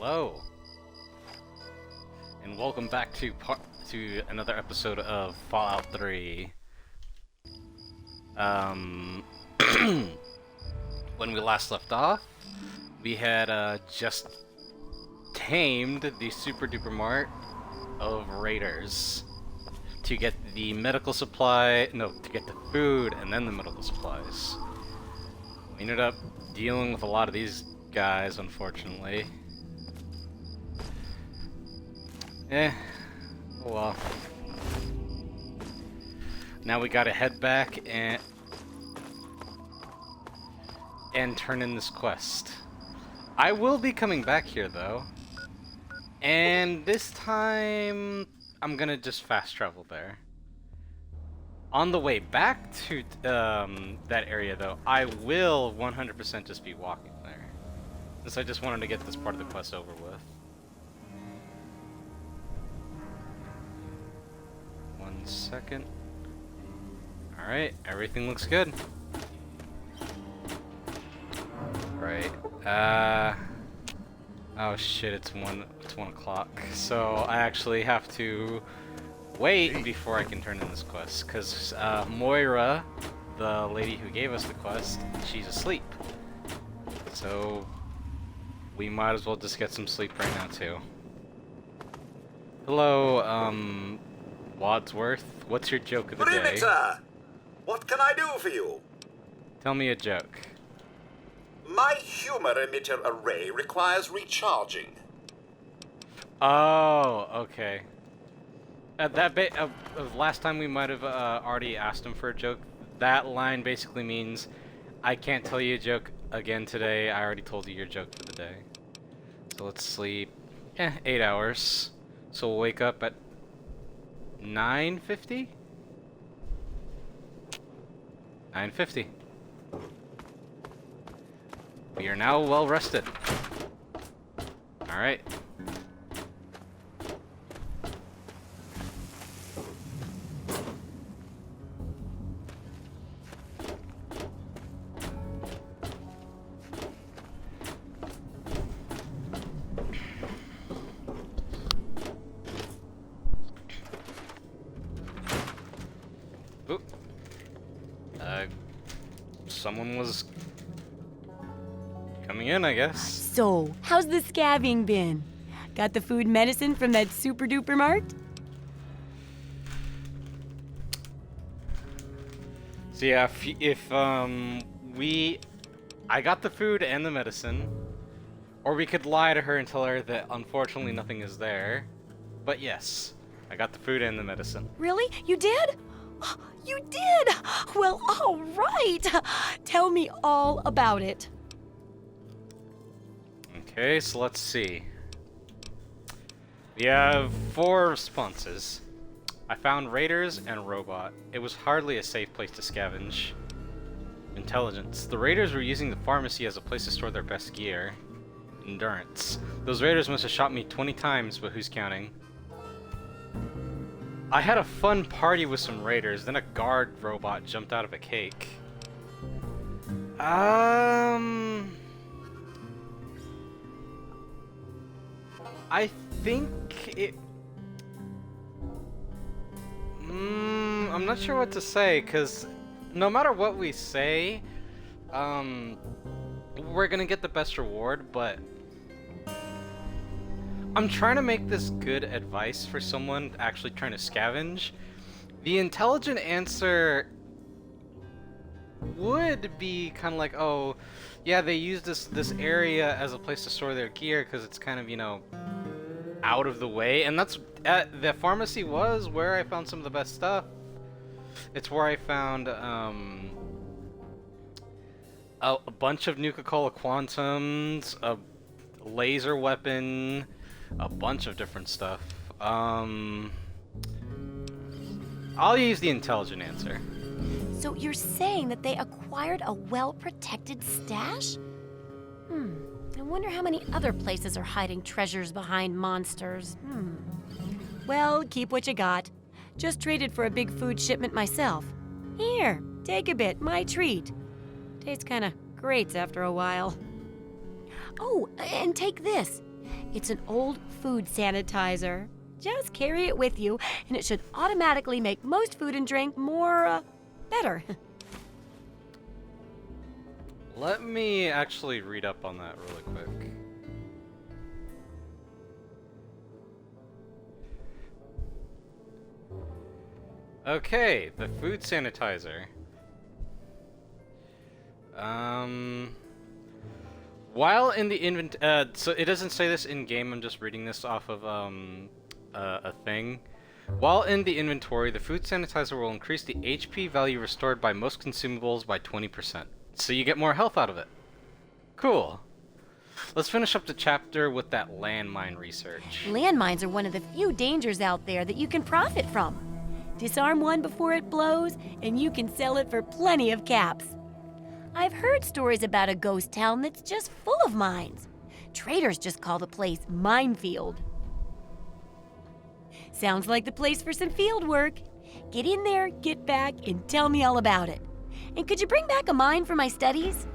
Hello, and welcome back to another episode of Fallout 3. When we last left off, we had just tamed the super duper mart of raiders to get the medical supply. No, to get the food and then the medical supplies. We ended up dealing with a lot of these guys, unfortunately. Oh well. Now we gotta head back and turn in this quest. I will be coming back here though, and this time I'm gonna just fast travel there. On the way back to that area though, I will 100% just be walking there, since I just wanted to get this part of the quest over with. 1 second. Alright, everything looks good. Right. Oh shit, it's 1 o'clock. So I actually have to wait before I can turn in this quest, because Moira, the lady who gave us the quest, she's asleep. So we might as well just get some sleep right now too. Hello, Wadsworth. What's your joke of the day? Sir, what can I do for you? Tell me a joke. My humor emitter array requires recharging. Oh, okay. Last time we might have already asked him for a joke. That line basically means, I can't tell you a joke again today. I already told you your joke for the day. So let's sleep 8 hours. So we'll wake up at 9:50? 9:50. We are now well rested. Alright. Oop. Someone was coming in, I guess. So, how's the scabbing been? Got the food and medicine from that super duper mart? So yeah, I got the food and the medicine, or we could lie to her and tell her that unfortunately nothing is there. But yes, I got the food and the medicine. Really? You did? You did! Well, all right. Tell me all about it. Okay, so let's see. We have 4 responses. I found raiders and robot. It was hardly a safe place to scavenge. Intelligence. The raiders were using the pharmacy as a place to store their best gear. Endurance. Those raiders must have shot me 20 times, but who's counting? I had a fun party with some raiders, then a guard robot jumped out of a cake. I think it... I'm not sure what to say, because no matter what we say, we're gonna get the best reward, but I'm trying to make this good advice for someone actually trying to scavenge. The intelligent answer would be kind of like, oh, yeah, they use this area as a place to store their gear because it's kind of, you know, out of the way. And that's, the pharmacy was where I found some of the best stuff. It's where I found a bunch of Nuka-Cola Quantums, a laser weapon, a bunch of different stuff. I'll use the intelligent answer. So you're saying that they acquired a well-protected stash? I wonder how many other places are hiding treasures behind monsters. Well, keep what you got. Just traded for a big food shipment myself. Here, take a bit, my treat. Tastes kinda great after a while. Oh, and take this. It's an old food sanitizer. Just carry it with you, and it should automatically make most food and drink more, better. Let me actually read up on that really quick. Okay, the food sanitizer. While in the so it doesn't say this in game. I'm just reading this off of a thing. While in the inventory, the food sanitizer will increase the HP value restored by most consumables by 20%. So you get more health out of it. Cool. Let's finish up the chapter with that landmine research. Landmines are one of the few dangers out there that you can profit from. Disarm one before it blows, and you can sell it for plenty of caps. I've heard stories about a ghost town that's just full of mines. Traders just call the place Minefield. Sounds like the place for some field work. Get in there, get back, and tell me all about it. And could you bring back a mine for my studies?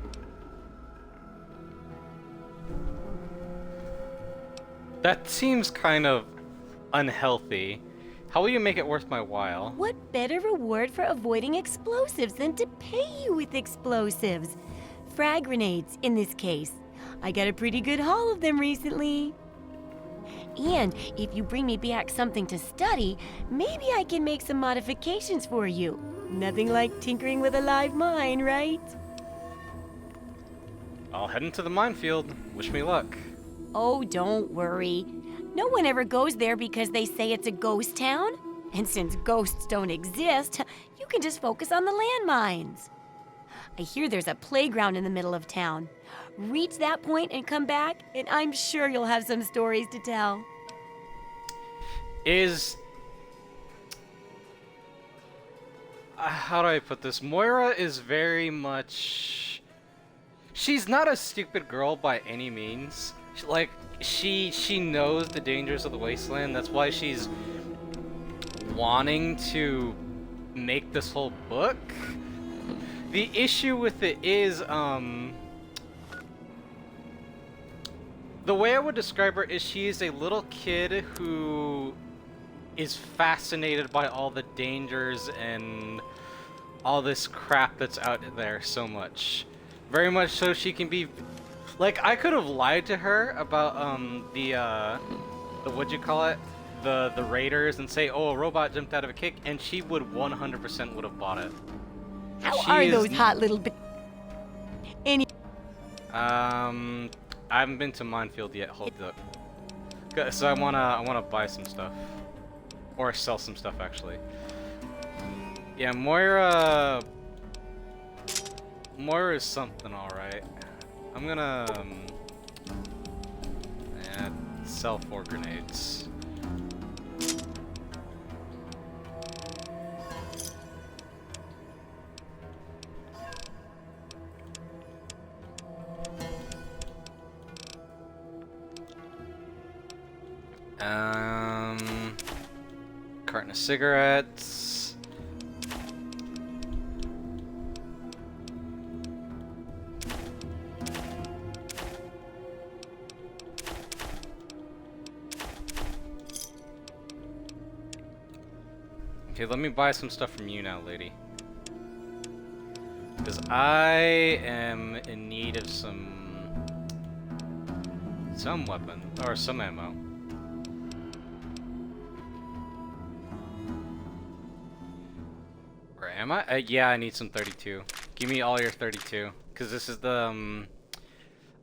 That seems kind of unhealthy. How will you make it worth my while? What better reward for avoiding explosives than to pay you with explosives? Frag grenades, in this case. I got a pretty good haul of them recently. And if you bring me back something to study, maybe I can make some modifications for you. Nothing like tinkering with a live mine, right? I'll head into the minefield. Wish me luck. Oh, don't worry. No one ever goes there because they say it's a ghost town. And since ghosts don't exist, you can just focus on the landmines. I hear there's a playground in the middle of town. Reach that point and come back, and I'm sure you'll have some stories to tell. How do I put this? Moira is very much... She's not a stupid girl by any means. She knows the dangers of the wasteland. That's why she's wanting to make this whole book. The issue with it is, the way I would describe her is she is a little kid who is fascinated by all the dangers and all this crap that's out there so much. Very much so she can be... Like, I could have lied to her about, the what'd you call it? The raiders and say, oh, a robot jumped out of a cake, and she would 100% would have bought it. How are those hot little I haven't been to Minefield yet. Hold up. So I wanna buy some stuff, or sell some stuff actually. Yeah, Moira is something, all right. I'm gonna sell 4 grenades. Carton of cigarettes. Okay, let me buy some stuff from you now, lady. Because I am in need of some weapon, or some ammo. Where am I? Yeah, I need some 32. Give me all your 32. Because this is the,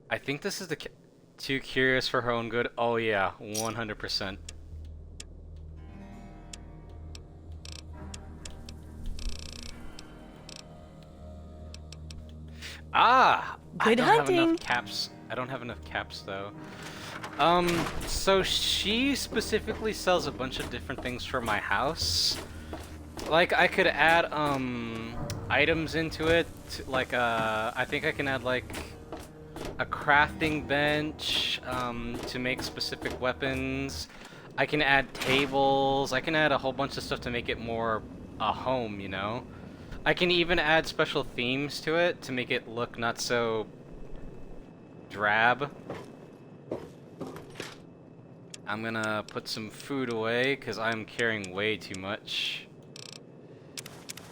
I think this is the... Too curious for her own good? Oh yeah, 100%. Ah! Good hunting. Have enough caps. I don't have enough caps though. So she specifically sells a bunch of different things for my house. Like I could add items into it. Like I think I can add like a crafting bench to make specific weapons. I can add tables. I can add a whole bunch of stuff to make it more a home, you know? I can even add special themes to it to make it look not so drab. I'm gonna put some food away because I'm carrying way too much.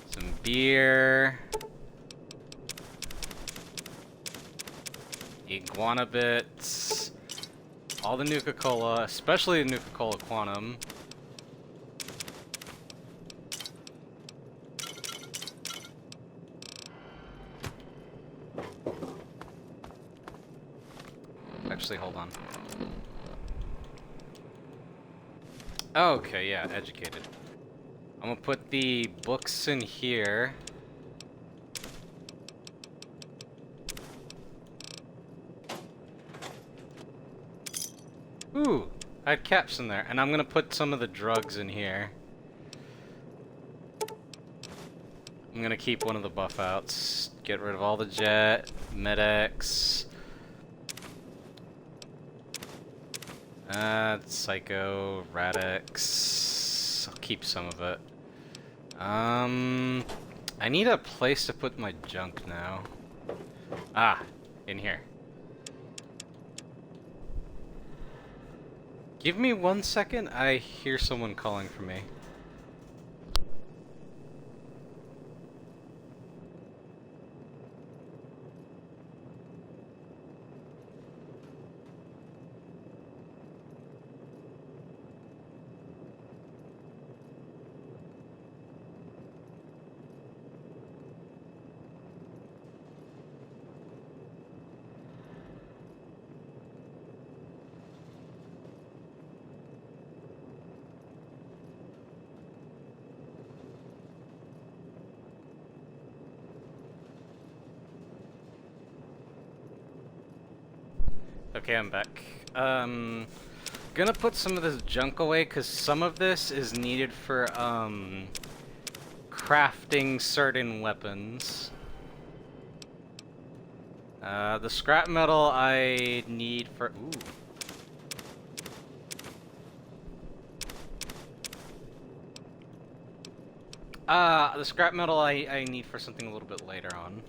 Some beer. Iguana bits. All the Nuka-Cola, especially the Nuka-Cola Quantum. Actually, hold on. Okay, yeah, educated. I'm gonna put the books in here. Ooh, I had caps in there, and I'm gonna put some of the drugs in here. I'm gonna keep one of the buff outs. Get rid of all the Jet, Med-X. Psycho, Radix. I'll keep some of it. I need a place to put my junk now. Ah, in here. Give me 1 second, I hear someone calling for me. Okay, I'm back. Gonna put some of this junk away because some of this is needed for crafting certain weapons. The scrap metal I need for the scrap metal I need for something a little bit later on.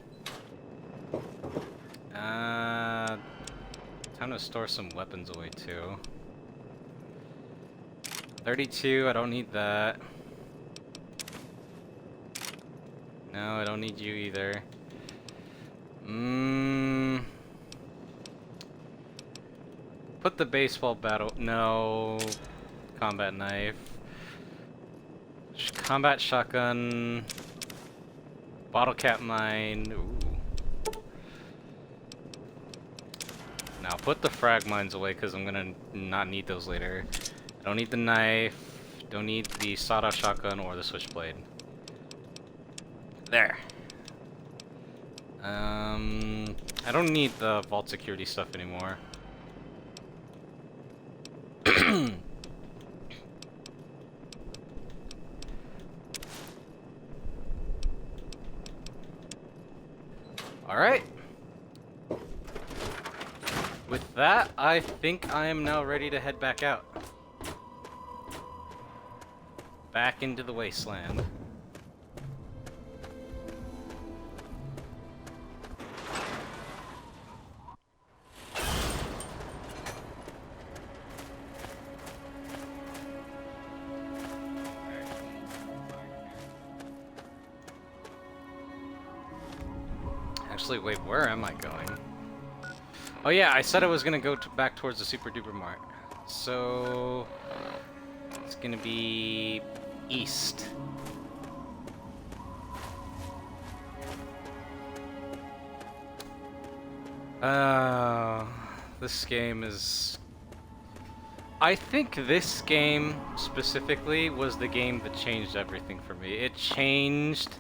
Time to store some weapons away too. 32, I don't need that. No, I don't need you either. Put the baseball battle. No. Combat knife. Combat shotgun. Bottle cap mine. Ooh. Now put the frag mines away because I'm gonna not need those later. I don't need the knife. Don't need the sawed-off shotgun or the switchblade. There. I don't need the vault security stuff anymore. Alright. With that, I think I am now ready to head back out. Back into the wasteland. Actually, wait, where am I going? Oh yeah, I said I was gonna go back towards the Super Duper Mart. So it's gonna be east. This game is... I think this game specifically was the game that changed everything for me. It changed...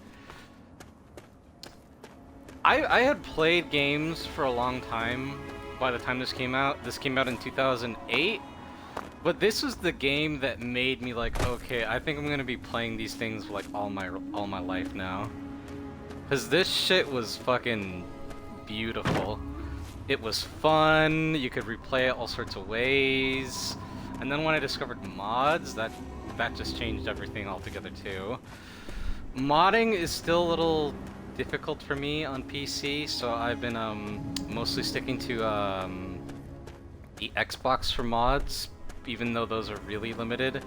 I had played games for a long time by the time this came out. This came out in 2008. But this was the game that made me like, okay, I think I'm gonna be playing these things like all my life now. Cause this shit was fucking beautiful. It was fun, you could replay it all sorts of ways. And then when I discovered mods, that just changed everything altogether too. Modding is still a little difficult for me on PC, so I've been mostly sticking to the Xbox for mods even though those are really limited.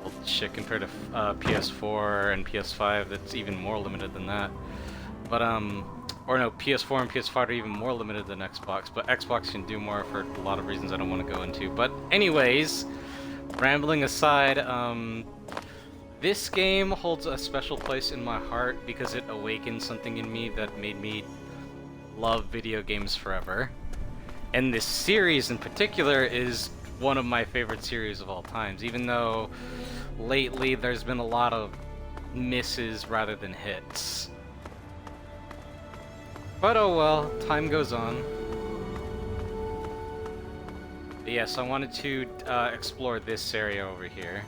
Well, shit, compared to PS4 and PS5, that's even more limited than that. But or no, PS4 and PS5 are even more limited than Xbox, but Xbox can do more for a lot of reasons I don't want to go into. But anyways, rambling aside, this game holds a special place in my heart because it awakened something in me that made me love video games forever. And this series in particular is one of my favorite series of all times, even though lately there's been a lot of misses rather than hits. But oh well, time goes on. But yes, I wanted to explore this area over here.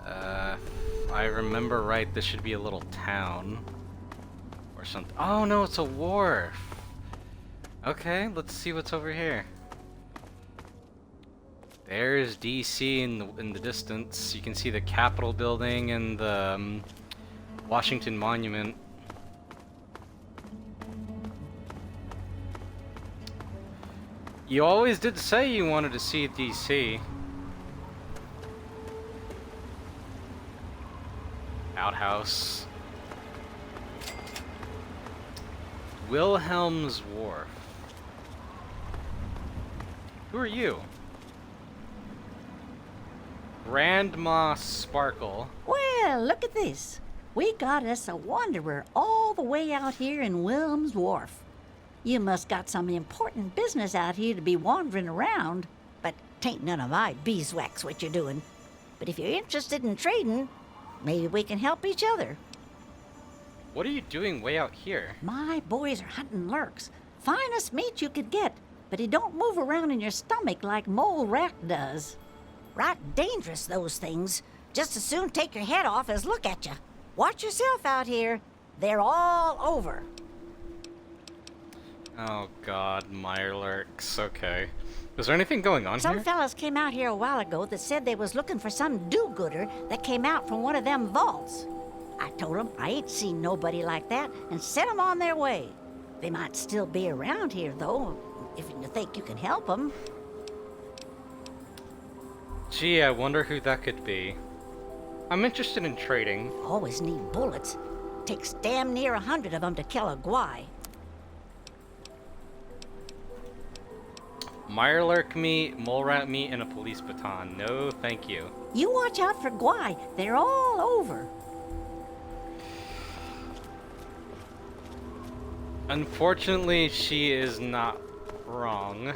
If I remember right, this should be a little town. Or something. Oh no, it's a wharf! Okay, let's see what's over here. There's DC in the distance. You can see the Capitol building and the Washington Monument. You always did say you wanted to see DC. Outhouse. Wilhelm's Wharf. Who are you? Grandma Sparkle. Well, look at this. We got us a wanderer all the way out here in Wilhelm's Wharf. You must got some important business out here to be wandering around, but 'tain't none of my beeswax what you're doing. But if you're interested in trading, maybe we can help each other. What are you doing way out here? My boys are hunting lurks. Finest meat you could get, but it don't move around in your stomach like mole rat does. Right dangerous, those things. Just as soon take your head off as look at you. Watch yourself out here. They're all over. Oh god, Mirelurks. Okay. Is there anything going on Some here? fellas came out here a while ago that said they was looking for some do-gooder that came out from one of them vaults. I told them I ain't seen nobody like that and sent them on their way. They might still be around here, though, if you think you can help them. Gee, I wonder who that could be. I'm interested in trading. Always need bullets. Takes damn near 100 of them to kill a guy. Mirelurk meat, mole rat meat, and a police baton. No, thank you. You watch out for guai. They're all over. Unfortunately, she is not wrong.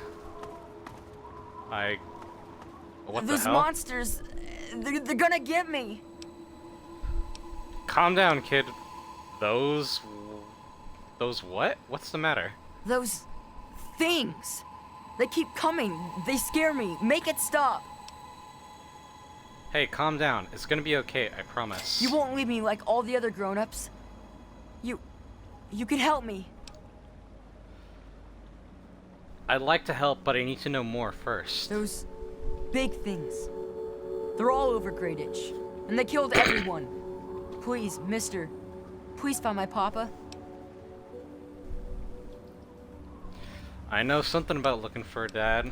What the Those hell? monsters, they're gonna get me. Calm down, kid. Those what? What's the matter? Those things. They keep coming. They scare me. Make it stop. Hey, calm down. It's gonna be okay, I promise. You won't leave me like all the other grown-ups. You can help me. I'd like to help, but I need to know more first. Those big things. They're all over Greyditch, and they killed everyone. Please, mister, please find my papa. I know something about looking for a dad.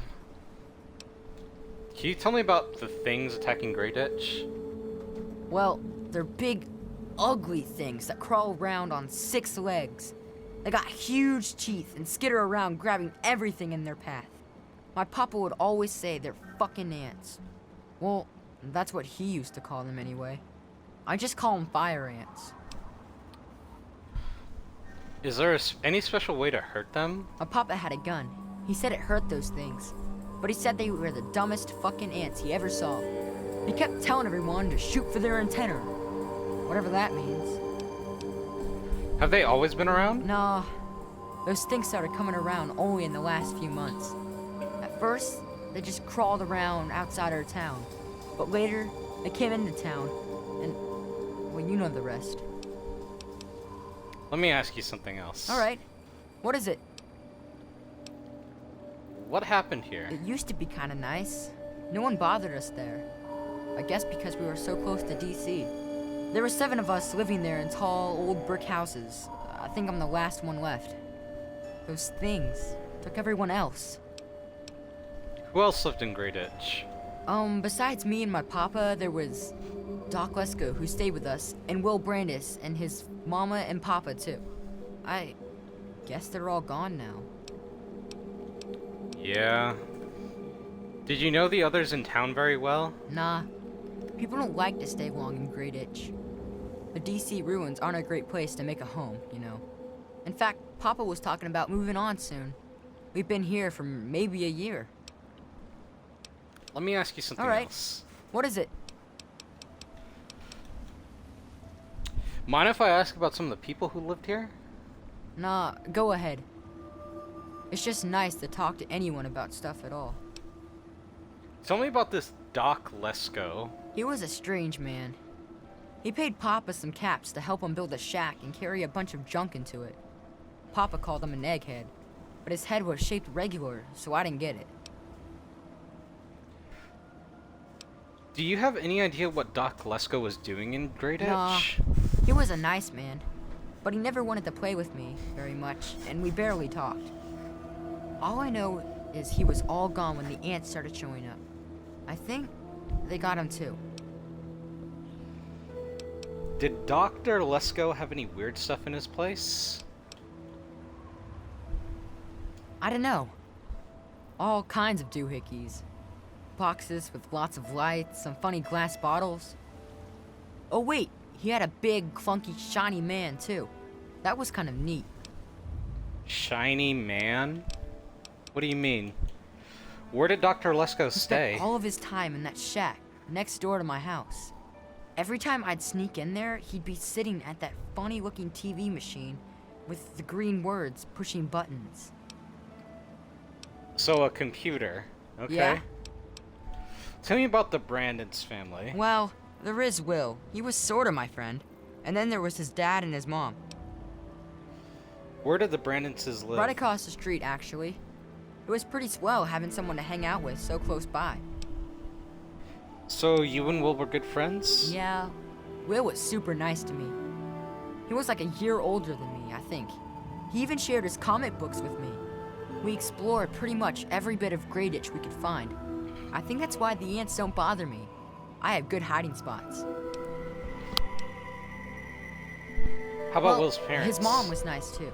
Can you tell me about the things attacking Greyditch? Well, they're big, ugly things that crawl around on 6 legs. They got huge teeth and skitter around grabbing everything in their path. My papa would always say they're fucking ants. Well, that's what he used to call them anyway. I just call them fire ants. Is there any special way to hurt them? My papa had a gun. He said it hurt those things. But he said they were the dumbest fucking ants he ever saw. He kept telling everyone to shoot for their antenna. Whatever that means. Have they always been around? Nah, those things started coming around only in the last few months. At first, they just crawled around outside our town. But later, they came into town, and, well, you know the rest. Let me ask you something else. Alright, what is it? What happened here? It used to be kinda nice. No one bothered us there. I guess because we were so close to DC. There were 7 of us living there in tall, old brick houses. I think I'm the last one left. Those things took everyone else. Who else lived in Great Itch? Besides me and my papa, there was Doc Lesko, who stayed with us, and Will Brandis, and his mama and papa, too. I guess they're all gone now. Yeah. Did you know the others in town very well? Nah, people don't like to stay long in Great Itch. The DC ruins aren't a great place to make a home, you know. In fact, Papa was talking about moving on soon. We've been here for maybe a year. Let me ask you something All right. else. What is it? Mind if I ask about some of the people who lived here? Nah, go ahead. It's just nice to talk to anyone about stuff at all. Tell me about this Doc Lesko. He was a strange man. He paid Papa some caps to help him build a shack and carry a bunch of junk into it. Papa called him an egghead, but his head was shaped regular, so I didn't get it. Do you have any idea what Doc Lesko was doing in Great Itch? Nah. He was a nice man, but he never wanted to play with me very much, and we barely talked. All I know is he was all gone when the ants started showing up. I think they got him too. Did Dr. Lesko have any weird stuff in his place? I don't know. All kinds of doohickeys. Boxes with lots of lights, some funny glass bottles. Oh wait, he had a big, clunky, shiny man too. That was kind of neat. Shiny man? What do you mean? Where did Dr. Lesko He stay? spent all of his time in that shack next door to my house. Every time I'd sneak in there, he'd be sitting at that funny-looking TV machine with the green words pushing buttons. So a computer. Okay. Yeah. Tell me about the Brandons family. Well, there is Will. He was sorta my friend. And then there was his dad and his mom. Where did the Brandonses live? Right across the street, actually. It was pretty swell having someone to hang out with so close by. So you and Will were good friends? Yeah, Will was super nice to me. He was like a year older than me, I think. He even shared his comic books with me. We explored pretty much every bit of Great Itch we could find. I think that's why the ants don't bother me. I have good hiding spots. How about Will's parents? His mom was nice too.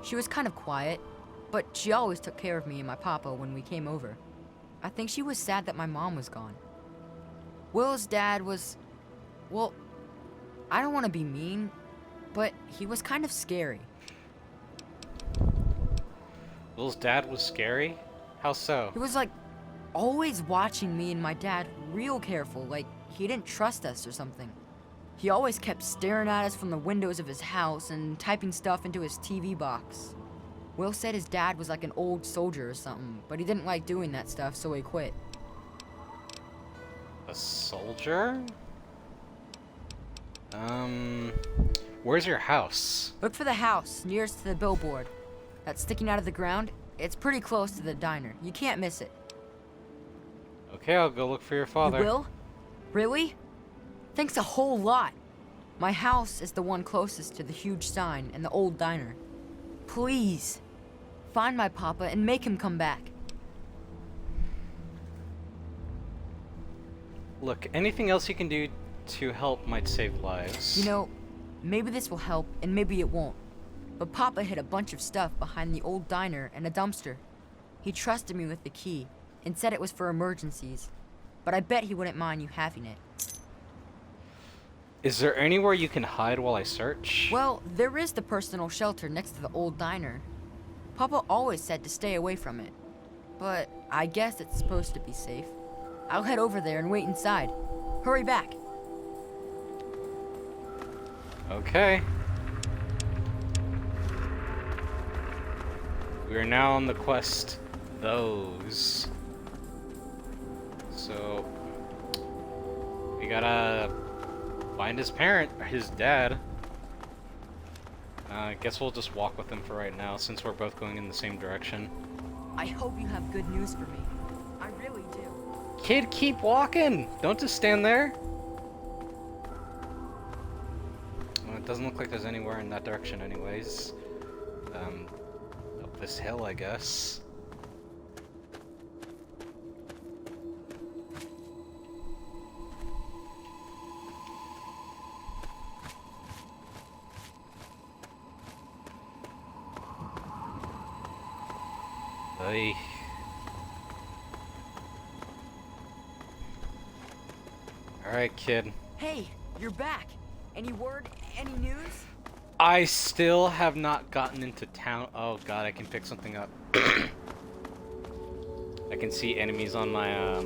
She was kind of quiet, but she always took care of me and my papa when we came over. I think she was sad that my mom was gone. Will's dad was, well, I don't want to be mean, but he was kind of scary. Will's dad was scary? How so? He was like always watching me and my dad real careful, like he didn't trust us or something. He always kept staring at us from the windows of his house and typing stuff into his TV box. Will said his dad was like an old soldier or something, but he didn't like doing that stuff, so he quit. A soldier? Where's your house? Look for the house nearest to the billboard. That's sticking out of the ground. It's pretty close to the diner. You can't miss it. Okay, I'll go look for your father. You will? Really? Thanks a whole lot. My house is the one closest to the huge sign and the old diner. Please, find my papa and make him come back. Look, anything else you can do to help might save lives. You know, maybe this will help and maybe it won't. But Papa hid a bunch of stuff behind the old diner and a dumpster. He trusted me with the key and said it was for emergencies. But I bet he wouldn't mind you having it. Is there anywhere you can hide while I search? Well, there is the personal shelter next to the old diner. Papa always said to stay away from it. But I guess it's supposed to be safe. I'll head over there and wait inside. Hurry back. Okay. We are now on the quest, those. So, we gotta find his parent, his dad. I guess we'll just walk with him for right now, since we're both going in the same direction. I hope you have good news for me. I really do. Kid, keep walking! Don't just stand there! Well, it doesn't look like there's anywhere in that direction anyways. Up this hill, I guess. Ay. Alright, kid. Hey, you're back. Any word? Any news? I still have not gotten into town. Oh god, I can pick something up. I can see enemies on my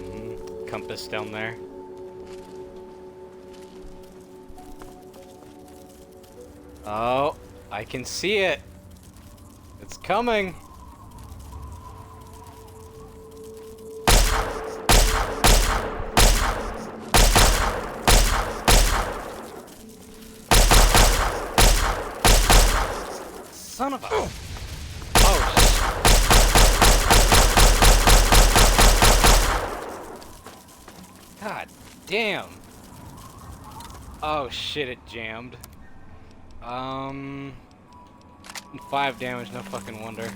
compass down there. Oh, I can see it. It's coming. Son of a... Oh, God damn. Oh shit, it jammed. 5 damage, no fucking wonder.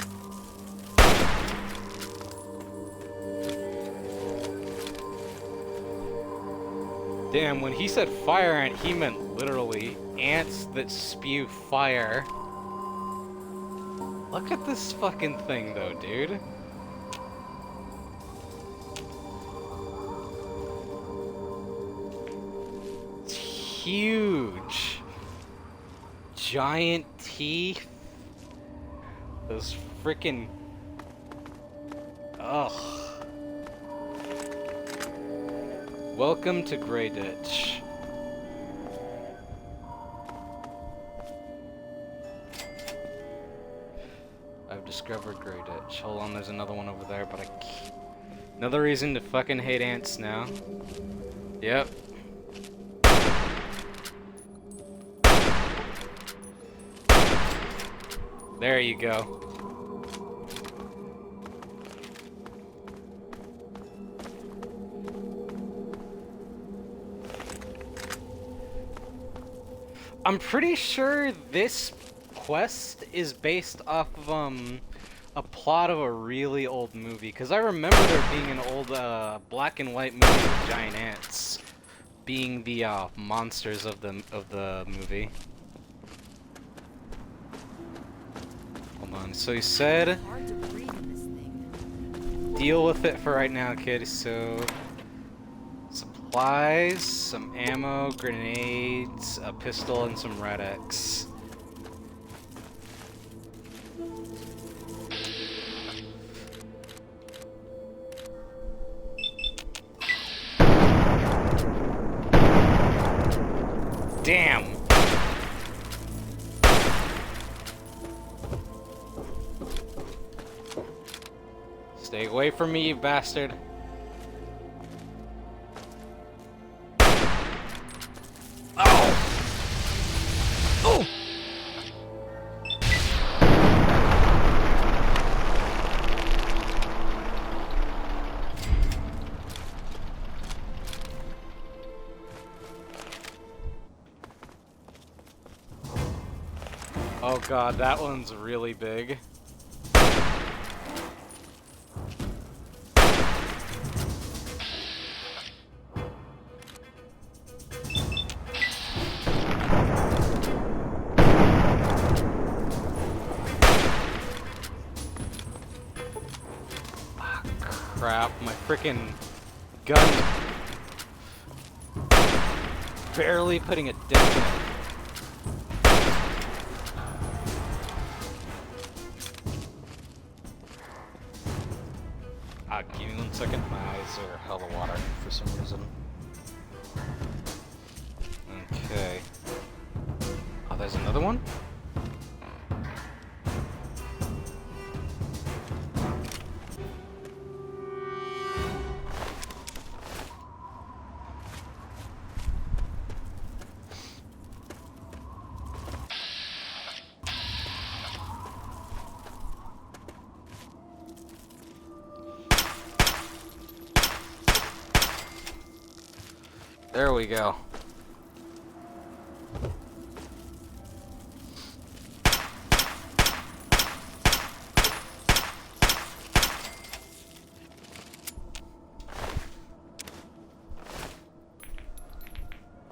Damn, when he said fire ant, he meant literally ants that spew fire. Look at this fucking thing though, dude. It's huge. Giant teeth. Those frickin'... Ugh. Welcome to Grey Ditch. I've discovered Grey Ditch. Hold on, there's another one over there, but I can't... Another reason to fucking hate ants now. Yep. There you go. I'm pretty sure this quest is based off of a plot of a really old movie, because I remember there being an old black and white movie with giant ants being the monsters of the movie. Hold on. So he said, Hard to breathe in this thing. deal with it for right now, kid. So supplies, some ammo, grenades, a pistol, and some Rad-X. Damn! Stay away from me, you bastard. Oh god, that one's really big. Ah, crap, my frickin' gun barely putting a dent in it. Give me 1 second. My eyes are hella watering for some reason. Okay. Oh, there's another one? There we go.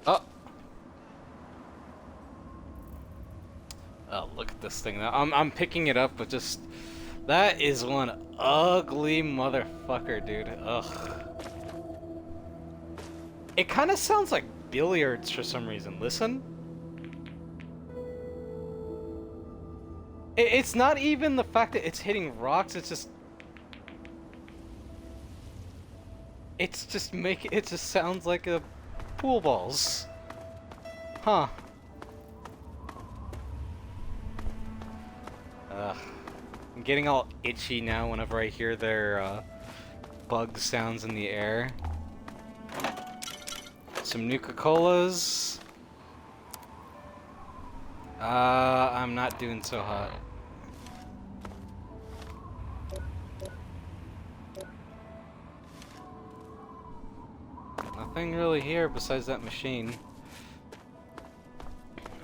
Oh. Oh, look at this thing. I'm picking it up, but just That is one ugly motherfucker, dude. Ugh. It kind of sounds like billiards for some reason. Listen. It's not even the fact that it's hitting rocks, it's just... It just sounds like a pool balls. Huh. I'm getting all itchy now whenever I hear their bug sounds in the air. Some Nuka-Colas. I'm not doing so hot. Nothing really here besides that machine.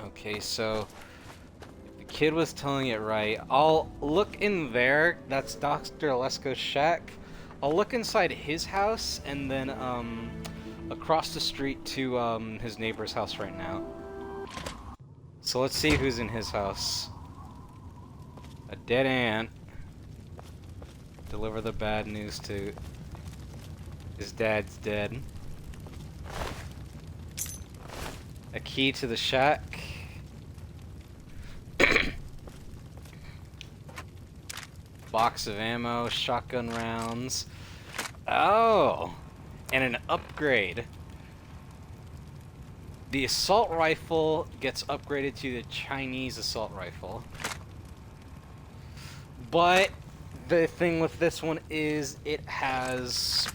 Okay, so if the kid was telling it right, I'll look in there. That's Dr. Lesko's shack. I'll look inside his house and then across the street to his neighbor's house right now. So let's see who's in his house. A dead ant. Deliver the bad news to his dad's dead. A key to the shack. Box of ammo, shotgun rounds. Oh! And an upgrade. The assault rifle gets upgraded to the Chinese assault rifle. But the thing with this one is it has...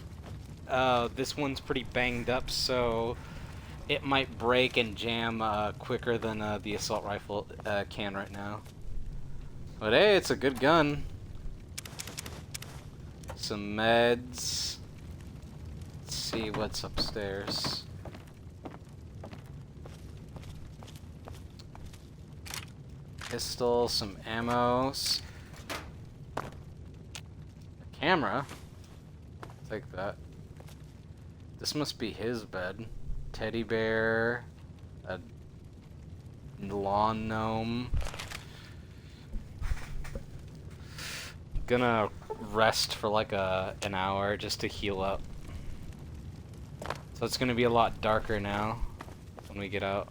this one's pretty banged up, so it might break and jam quicker than the assault rifle can right now. But hey, it's a good gun. Some meds. Let's see what's upstairs. Pistol, some ammo. A camera. Take that. This must be his bed. Teddy bear. A lawn gnome. Gonna rest for like an hour just to heal up. So it's gonna be a lot darker now when we get out,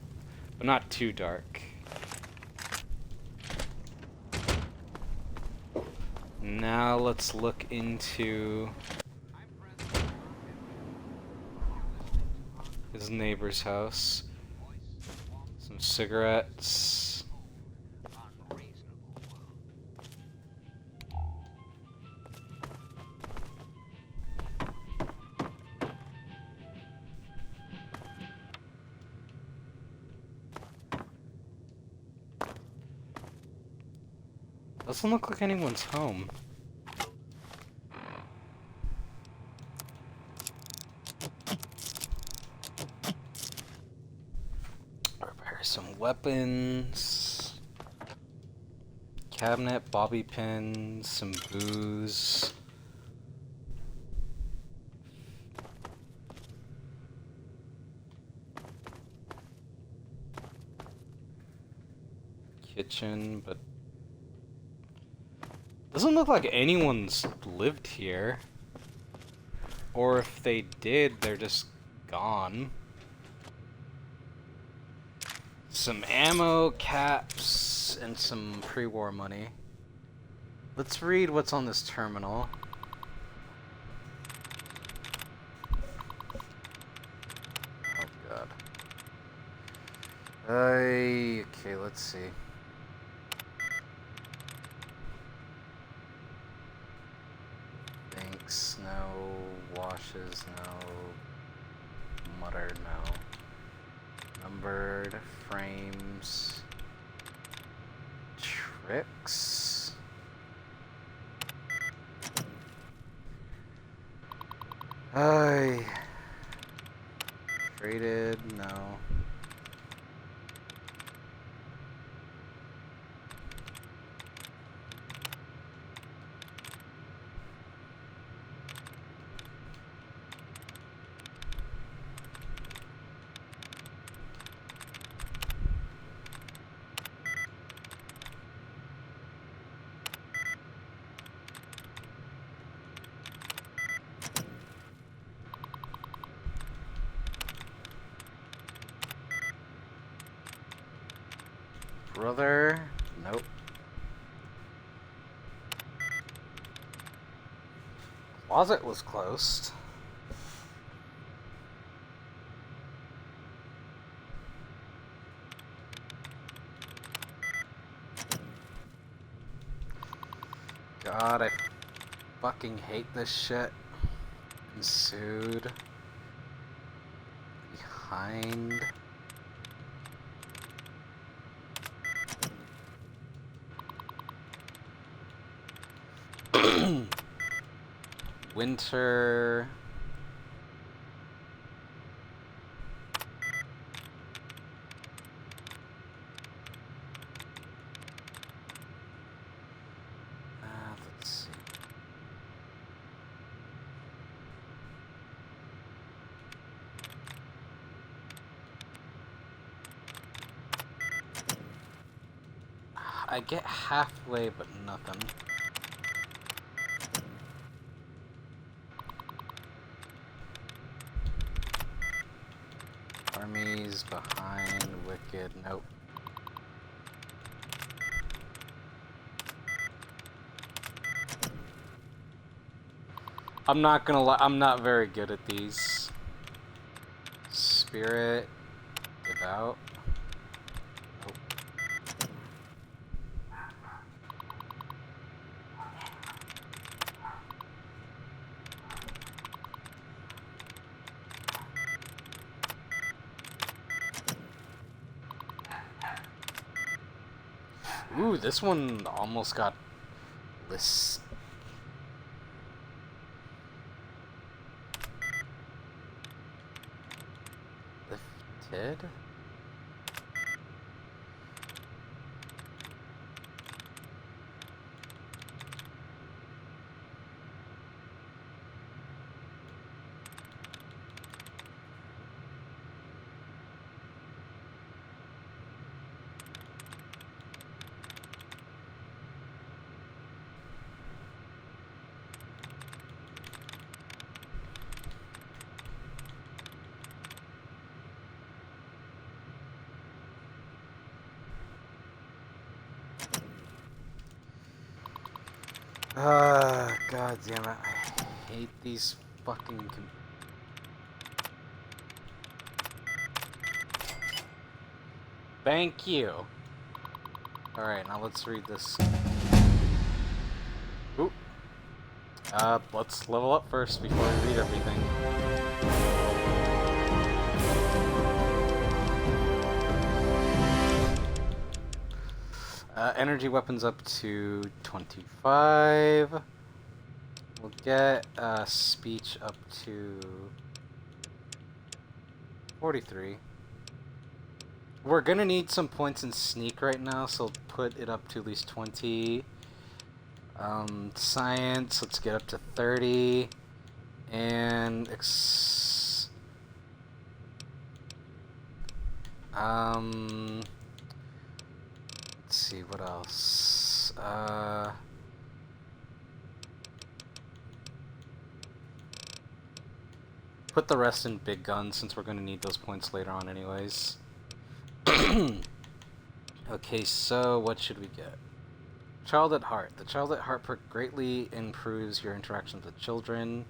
but not too dark. Now let's look into his neighbor's house. Some cigarettes. Doesn't look like anyone's home. Repair some weapons. Cabinet, bobby pins, some booze. Kitchen, but doesn't look like anyone's lived here. Or if they did, they're just gone. Some ammo, caps, and some pre-war money. Let's read what's on this terminal. Oh god. Okay, let's see. Thanks, no. Washes, no. Mutter, no. Numbered, frames. Tricks. Traded, no. brother. Nope. Closet was closed. God, I fucking hate this shit. Ensued. Behind. Winter. Let's see. I get halfway, but nothing. Armies behind Wicked. Nope. I'm not gonna lie, I'm not very good at these. Spirit. Devout. Nope. Ooh, this one almost got list. Lifted? God damn it. I hate these fucking Thank you. Alright, now let's read this. Oop. Let's level up first before we read everything. Energy weapons up to 25. We'll get speech up to 43. We're gonna need some points in sneak right now, so put it up to at least 20. Science, let's get up to 30. And let's see, what else? Put the rest in big guns, since we're going to need those points later on anyways. Okay, so what should we get? Child at Heart. The Child at Heart perk greatly improves your interactions with children,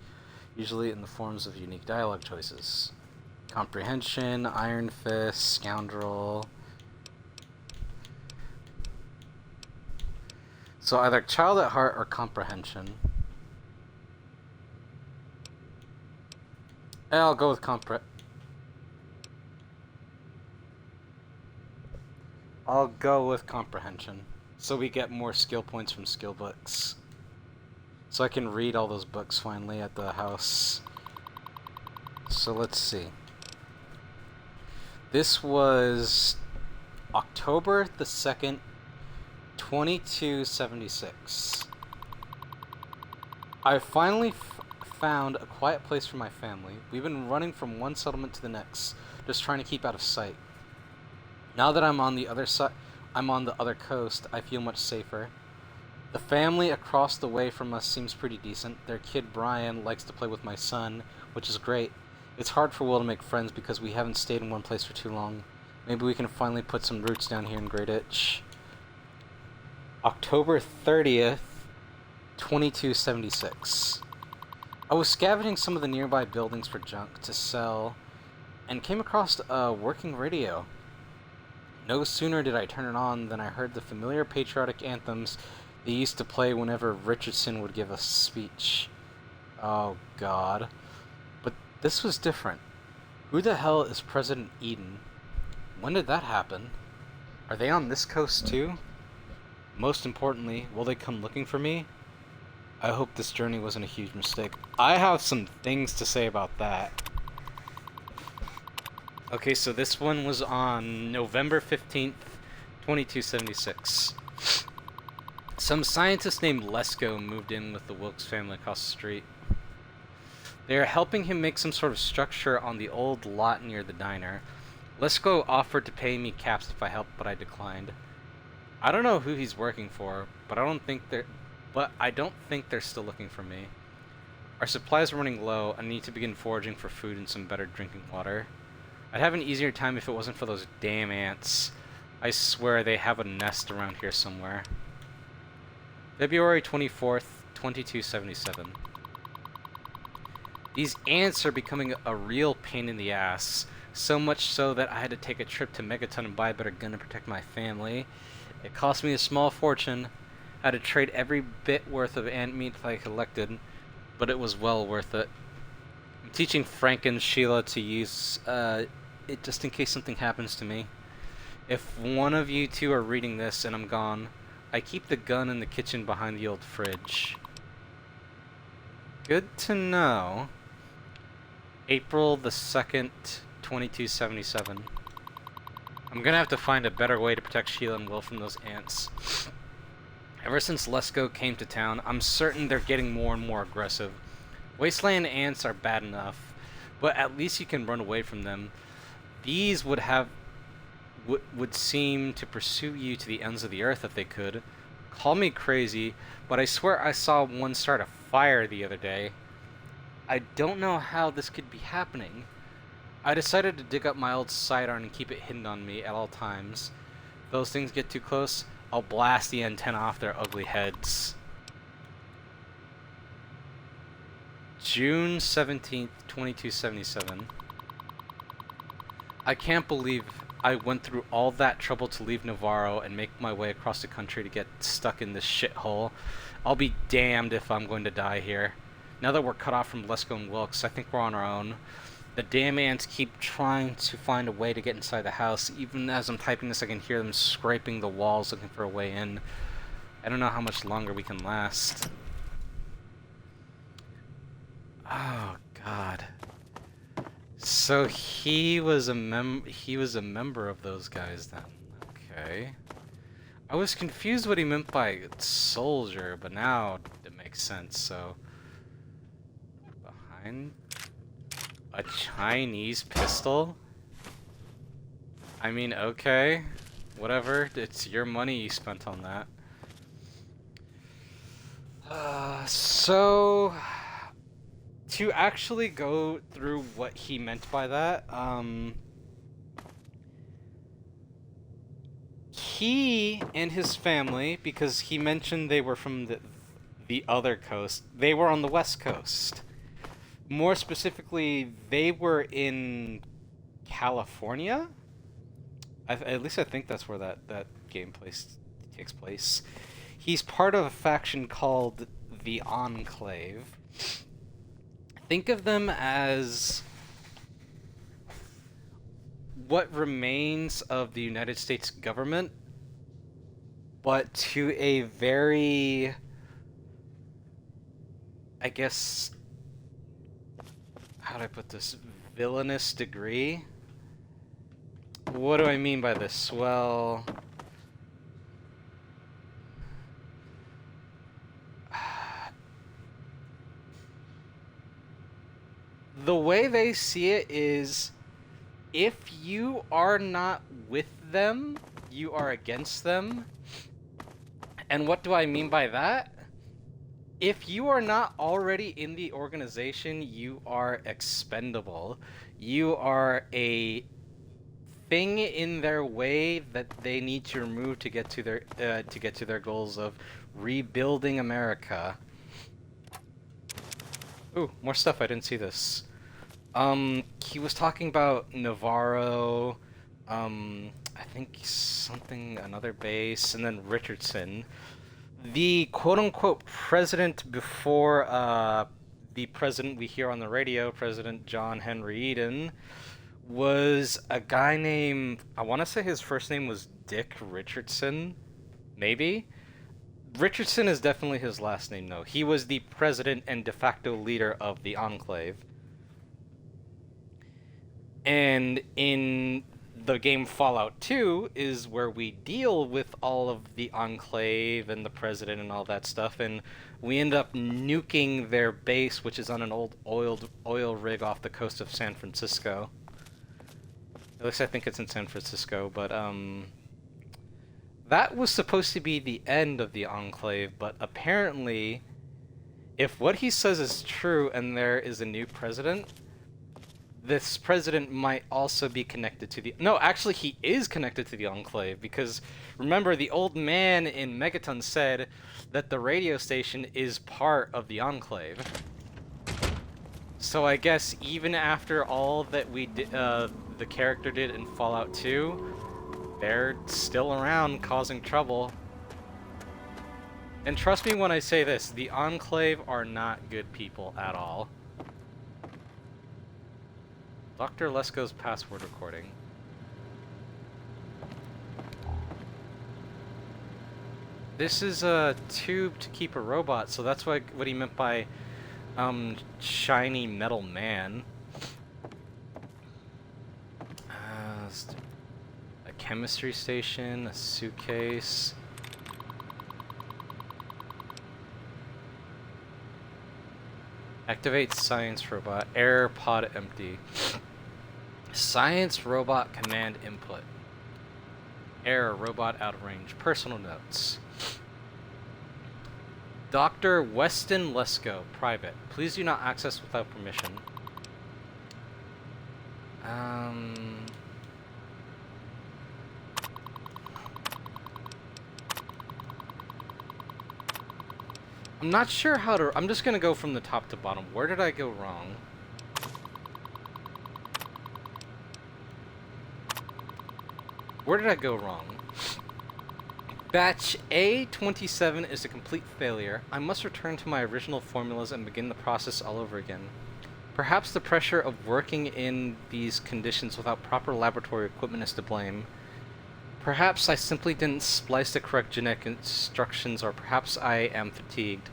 usually in the forms of unique dialogue choices. Comprehension, Iron Fist, Scoundrel. So either Child at Heart or Comprehension. I'll go with I'll go with Comprehension, so we get more skill points from skill books. So I can read all those books finally at the house. So let's see. This was October the 2nd, 2276. I finally found a quiet place for my family. We've been running from one settlement to the next, just trying to keep out of sight. Now that I'm on the other coast, I feel much safer. The family across the way from us seems pretty decent. Their kid Brian likes to play with my son, which is great. It's hard for Will to make friends because we haven't stayed in one place for too long. Maybe we can finally put some roots down here in Great Itch. October 30th, 2276. I was scavenging some of the nearby buildings for junk to sell and came across a working radio. No sooner did I turn it on than I heard the familiar patriotic anthems they used to play whenever Richardson would give a speech. Oh God. But this was different. Who the hell is President Eden? When did that happen? Are they on this coast too? Most importantly, will they come looking for me? I hope this journey wasn't a huge mistake. I have some things to say about that. Okay, so this one was on November 15th, 2276. Some scientist named Lesko moved in with the Wilkes family across the street. They are helping him make some sort of structure on the old lot near the diner. Lesko offered to pay me caps if I helped, but I declined. I don't know who he's working for, but I don't think they're still looking for me. Our supplies are running low. I need to begin foraging for food and some better drinking water. I'd have an easier time if it wasn't for those damn ants. I swear they have a nest around here somewhere. February 24th, 2277. These ants are becoming a real pain in the ass. So much so that I had to take a trip to Megaton and buy a better gun to protect my family. It cost me a small fortune. I had to trade every bit worth of ant meat that I collected, but it was well worth it. I'm teaching Frank and Sheila to use it just in case something happens to me. If one of you two are reading this and I'm gone, I keep the gun in the kitchen behind the old fridge. Good to know. April the 2nd, 2277. I'm gonna have to find a better way to protect Sheila and Will from those ants. Ever since Lesko came to town, I'm certain they're getting more and more aggressive. Wasteland ants are bad enough, but at least you can run away from them. These would seem to pursue you to the ends of the earth if they could. Call me crazy, but I swear I saw one start a fire the other day. I don't know how this could be happening. I decided to dig up my old sidearm and keep it hidden on me at all times. If those things get too close, I'll blast the antenna off their ugly heads. June 17th, 2277. I can't believe I went through all that trouble to leave Navarro and make my way across the country to get stuck in this shithole. I'll be damned if I'm going to die here. Now that we're cut off from Lesko and Wilkes, I think we're on our own. The damn ants keep trying to find a way to get inside the house. Even as I'm typing this, I can hear them scraping the walls looking for a way in. I don't know how much longer we can last. Oh, God. So he was a member of those guys then. Okay. I was confused what he meant by soldier, but now it makes sense. So behind a Chinese pistol? I mean, okay. Whatever. It's your money you spent on that. So to actually go through what he meant by that, he and his family, because he mentioned they were from the other coast, they were on the West Coast. More specifically, they were in California? At least I think that's where that game takes place. He's part of a faction called the Enclave. Think of them as what remains of the United States government, but to a very, I guess, how do I put this, villainous degree? What do I mean by this? Well, the way they see it is, if you are not with them, you are against them. And what do I mean by that? If you are not already in the organization, you are expendable. You are a thing in their way that they need to remove to get to their goals of rebuilding America. Ooh, more stuff. I didn't see this. He was talking about Navarro, I think another base, and then Richardson. The quote-unquote president before, the president we hear on the radio, President John Henry Eden, was a guy named, I want to say his first name was Dick Richardson, maybe? Richardson is definitely his last name, though. He was the president and de facto leader of the Enclave. And in the game Fallout 2 is where we deal with all of the Enclave and the president and all that stuff, and we end up nuking their base, which is on an old oil rig off the coast of San Francisco. At least I think it's in San Francisco, but that was supposed to be the end of the Enclave, but apparently, if what he says is true and there is a new president, this president might also be connected to the... No, actually, he is connected to the Enclave, because remember, the old man in Megaton said that the radio station is part of the Enclave. So I guess even after all that we did, the character did in Fallout 2, they're still around causing trouble. And trust me when I say this, the Enclave are not good people at all. Dr. Lesko's password recording. This is a tube to keep a robot, so that's what he meant by shiny metal man. A chemistry station, a suitcase. Activate science robot. Error pod empty. Science robot command input. Error robot out of range. Personal notes. Dr. Weston Lesko, private. Please do not access without permission. I'm not sure how to... I'm just gonna go from the top to bottom. Where did I go wrong? Where did I go wrong? Batch A27 is a complete failure. I must return to my original formulas and begin the process all over again. Perhaps the pressure of working in these conditions without proper laboratory equipment is to blame. Perhaps I simply didn't splice the correct genetic instructions, or perhaps I am fatigued.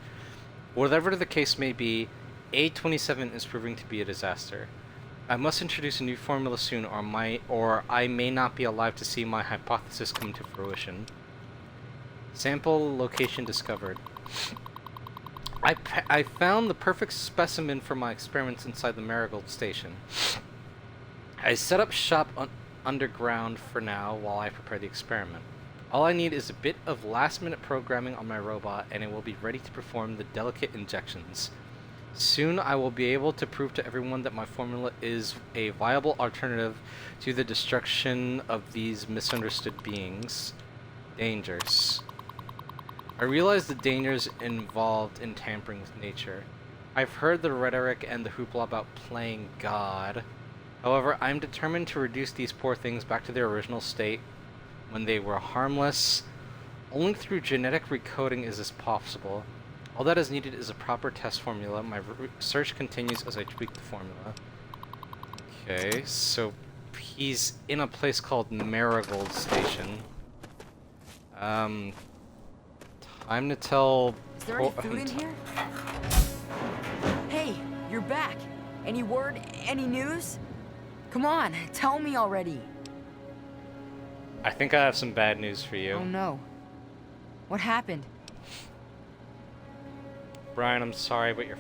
Whatever the case may be, A27 is proving to be a disaster. I must introduce a new formula soon, or I may not be alive to see my hypothesis come to fruition. Sample location discovered. I found the perfect specimen for my experiments inside the Marigold station. I set up shop underground for now while I prepare the experiment. All I need is a bit of last-minute programming on my robot, and it will be ready to perform the delicate injections. Soon I will be able to prove to everyone that my formula is a viable alternative to the destruction of these misunderstood beings. Dangers. I realize the dangers involved in tampering with nature. I've heard the rhetoric and the hoopla about playing God. However, I'm determined to reduce these poor things back to their original state when they were harmless. Only through genetic recoding is this possible. All that is needed is a proper test formula. My research continues as I tweak the formula. Okay, so he's in a place called Marigold Station. Time to tell... Is there any food in here? Hey, you're back. Any word? Any news? Come on, tell me already. I think I have some bad news for you. Oh no. What happened? Brian, I'm sorry, but your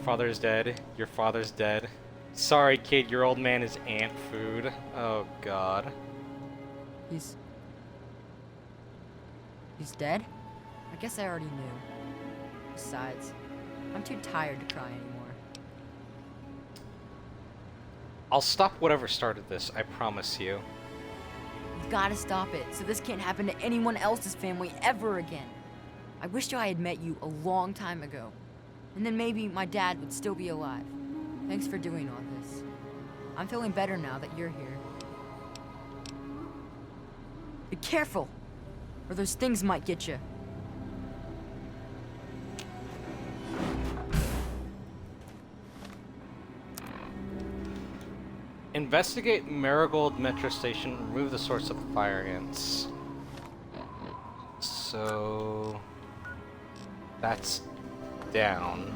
father is dead. Your father's dead. Sorry, kid, your old man is ant food. Oh, God. He's dead? I guess I already knew. Besides, I'm too tired to cry anymore. I'll stop whatever started this, I promise you. You've gotta stop it, so this can't happen to anyone else's family ever again. I wish I had met you a long time ago. And then maybe my dad would still be alive. Thanks for doing all this. I'm feeling better now that you're here. Be careful, or those things might get you. Investigate Marigold Metro Station. Remove the source of the fire ants. So that's down.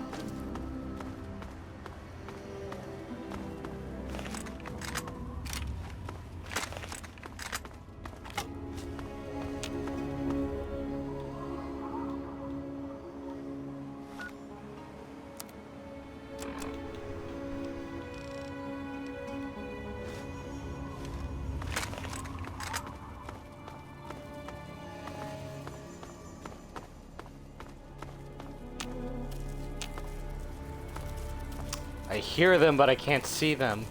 I hear them, but I can't see them.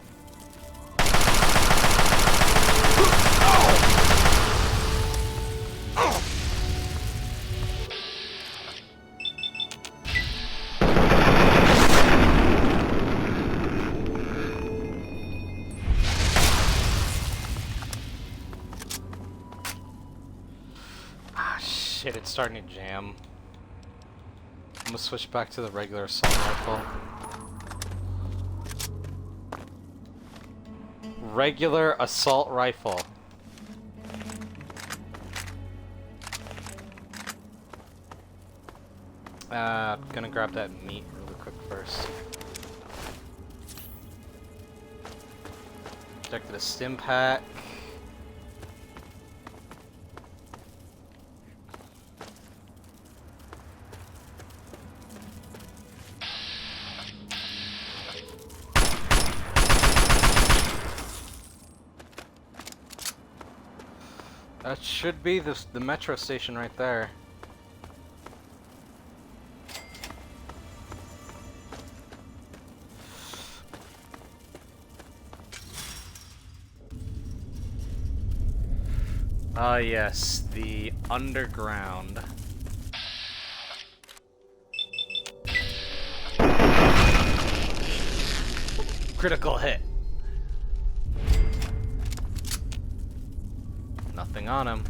Ah, shit, it's starting to jam. I'm gonna switch back to the regular assault rifle. Regular assault rifle. Gonna grab that meat really quick first. Check the stim pack. That should be the metro station right there. Ah, yes, the underground. Critical hit. Nothing on him.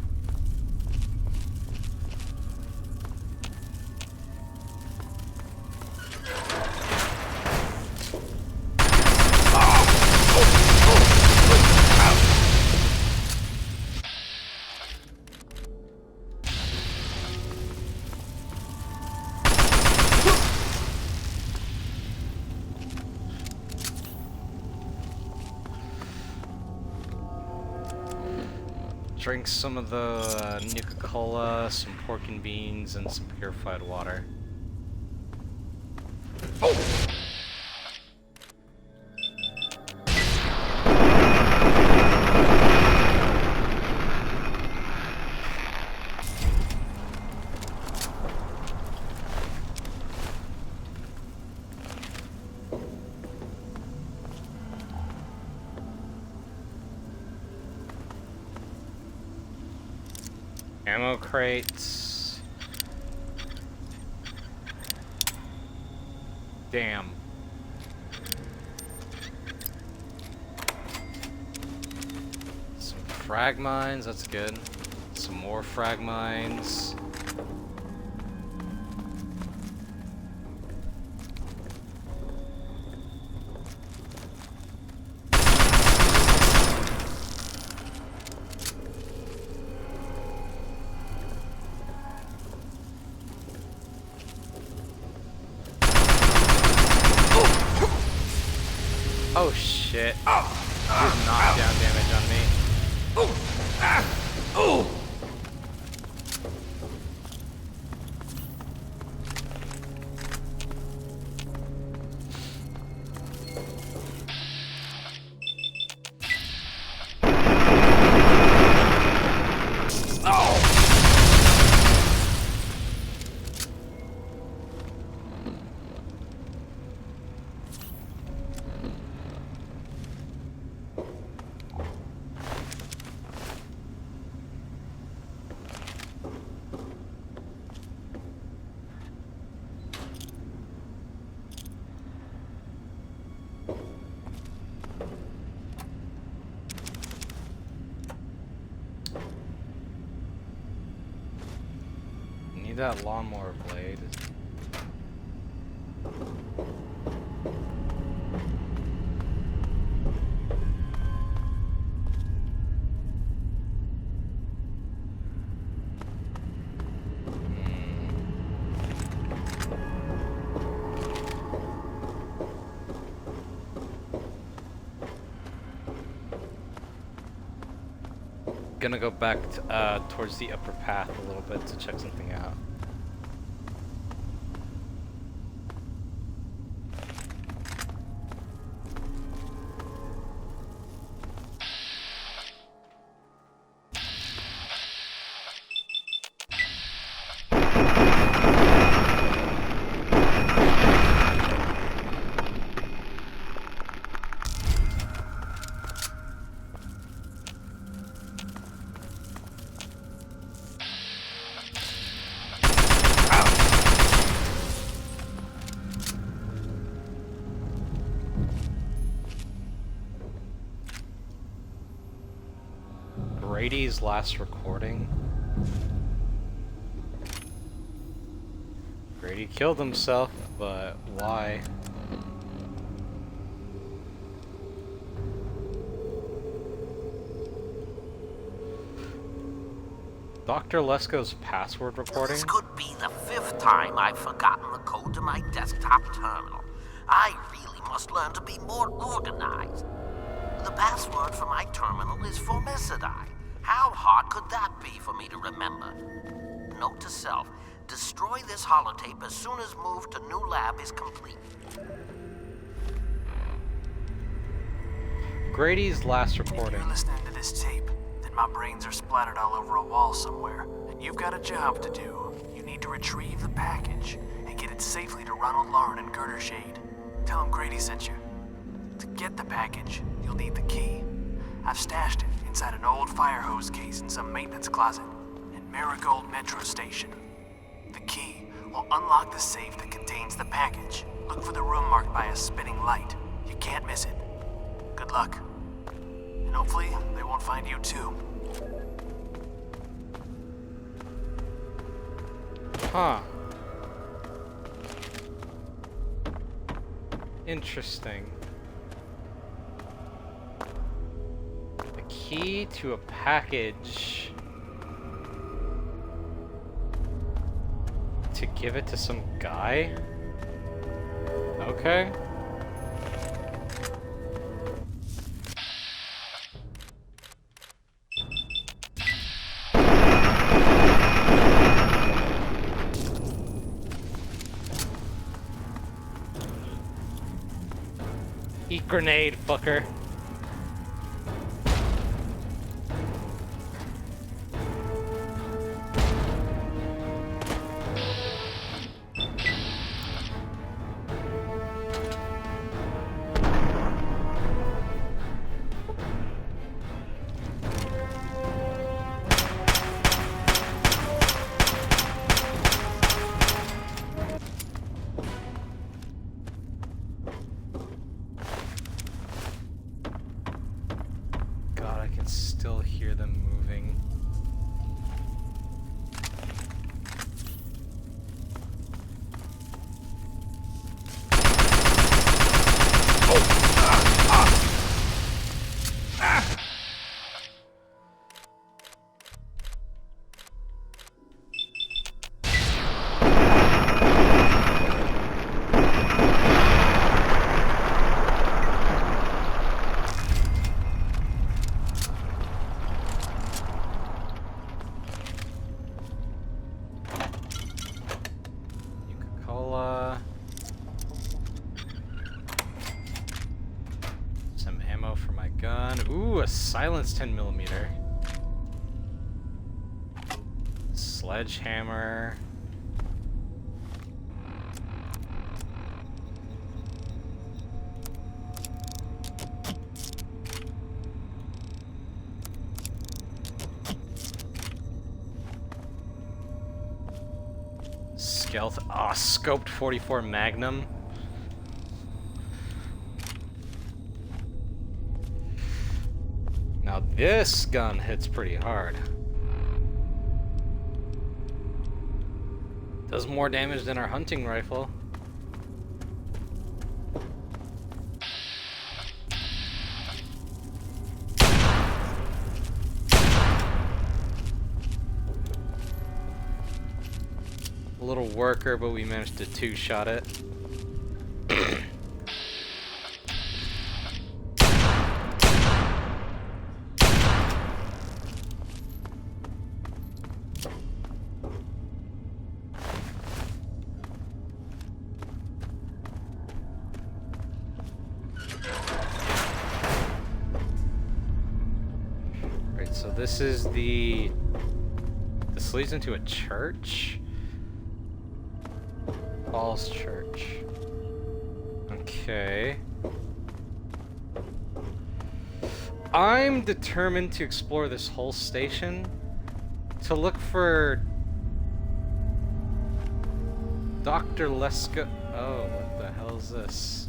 Drink some of the Nuka-Cola, some pork and beans, and some purified water. Ammo crates. Damn. Some frag mines, that's good. Some more frag mines. Oh shit. Did knockdown damage on me. Need that lawnmower blade. Gonna go back towards the upper path a little bit to check something out. Grady's last recording. Grady killed himself, but why? Dr. Lesko's password recording? This could be the 5th time I've forgotten the code to my desktop terminal. I really must learn to be more organized. The password for my terminal is Formicidae. How hard could that be for me to remember? Note to self, destroy this holotape as soon as move to new lab is complete. Grady's last If recording. you're listening to this tape, then my brains are splattered all over a wall somewhere, and you've got a job to do. You need to retrieve the package and get it safely to Ronald Lauren and Girder Shade. Tell him Grady sent you. To get the package, you'll need the key. I've stashed it inside an old fire hose case in some maintenance closet in Marigold Metro Station. The key will unlock the safe that contains the package. Look for the room marked by a spinning light. You can't miss it. Good luck. And hopefully, they won't find you too. Huh. Interesting. The key to a package to give it to some guy? Okay. Eat grenade, fucker. God, I can still hear them moving. Coca-Cola. Some ammo for my gun. Ooh, a silenced 10mm. Sledgehammer. Skeleton. Ah, scoped 44 Magnum. Now this gun hits pretty hard. Does more damage than our hunting rifle. A little worker, but we managed to two-shot it. Right, so this is the... This leads into a church? Falls Church. Okay. I'm determined to explore this whole station to look for Dr. Lesko. Oh, what the hell is this?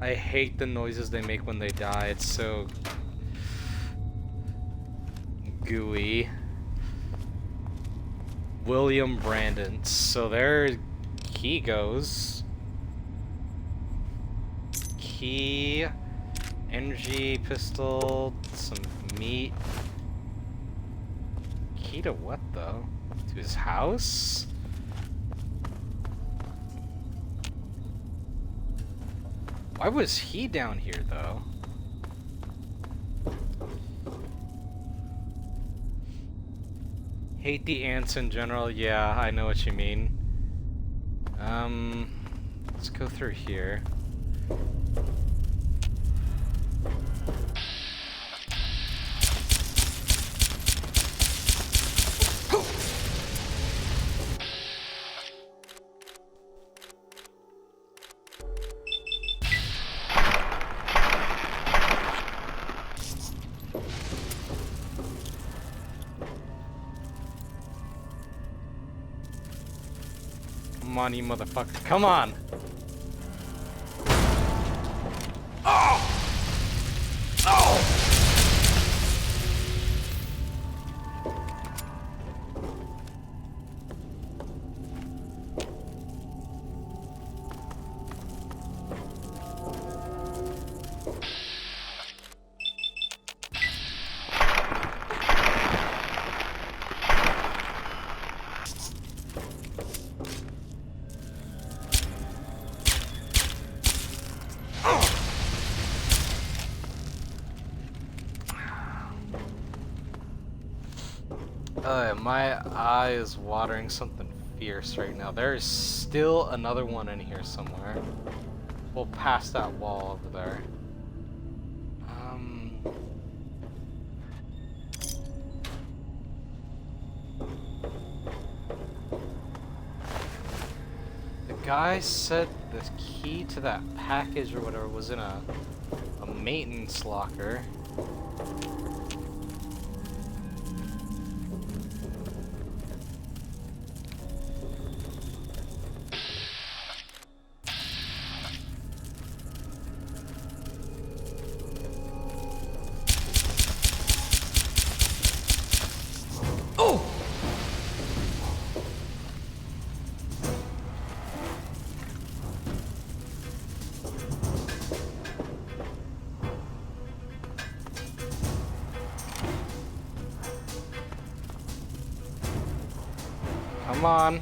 I hate the noises they make when they die. It's so gooey. William Brandon. So there he goes. Key, energy pistol, some meat. Key to what though? To his house? Why was he down here, though? Hate the ants in general. Yeah, I know what you mean. Let's go through here. Come on, you motherfucker. Come on! Oh! Oh! My eye is watering something fierce right now. There is still another one in here somewhere. Well, past that wall over there. The guy said the key to that package or whatever was in a maintenance locker. Come on.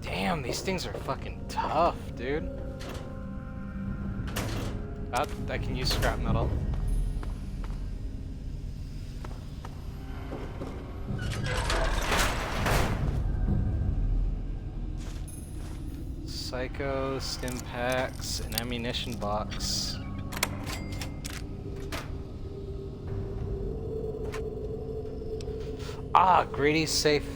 Damn, these things are fucking tough, dude. I can use scrap metal. Psycho, stim packs, an ammunition box. Ah, Grady's safe.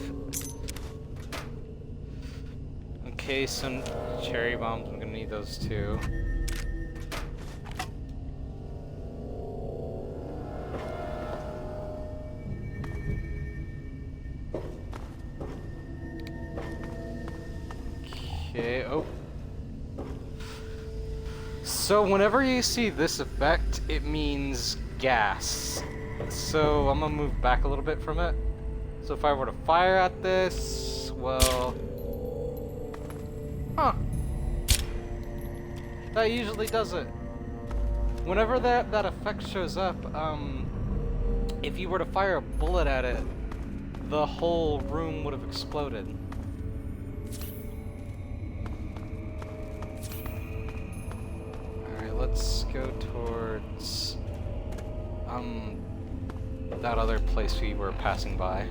Okay, some cherry bombs. I'm gonna need those too. Okay, oh. So whenever you see this effect, it means gas. So I'm gonna move back a little bit from it. So if I were to fire at this, well... Huh. That usually does it. Whenever that effect shows up, if you were to fire a bullet at it, the whole room would have exploded. Alright, let's go towards that other place we were passing by.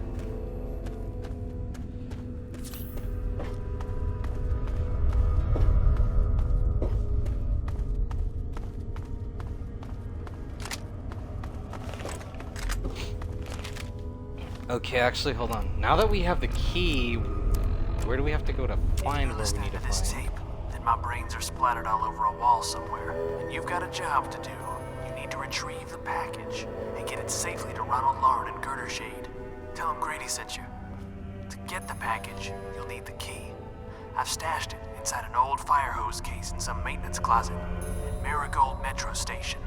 Okay, actually, hold on. Now that we have the key, where do we have to go to find where we need to this find? tape, then my brains are splattered all over a wall somewhere, and you've got a job to do. You need to retrieve the package and get it safely to Ronald Lauren in Girdershade. Tell him Grady sent you. To get the package, you'll need the key. I've stashed it inside an old fire hose case in some maintenance closet at Marigold Metro Station.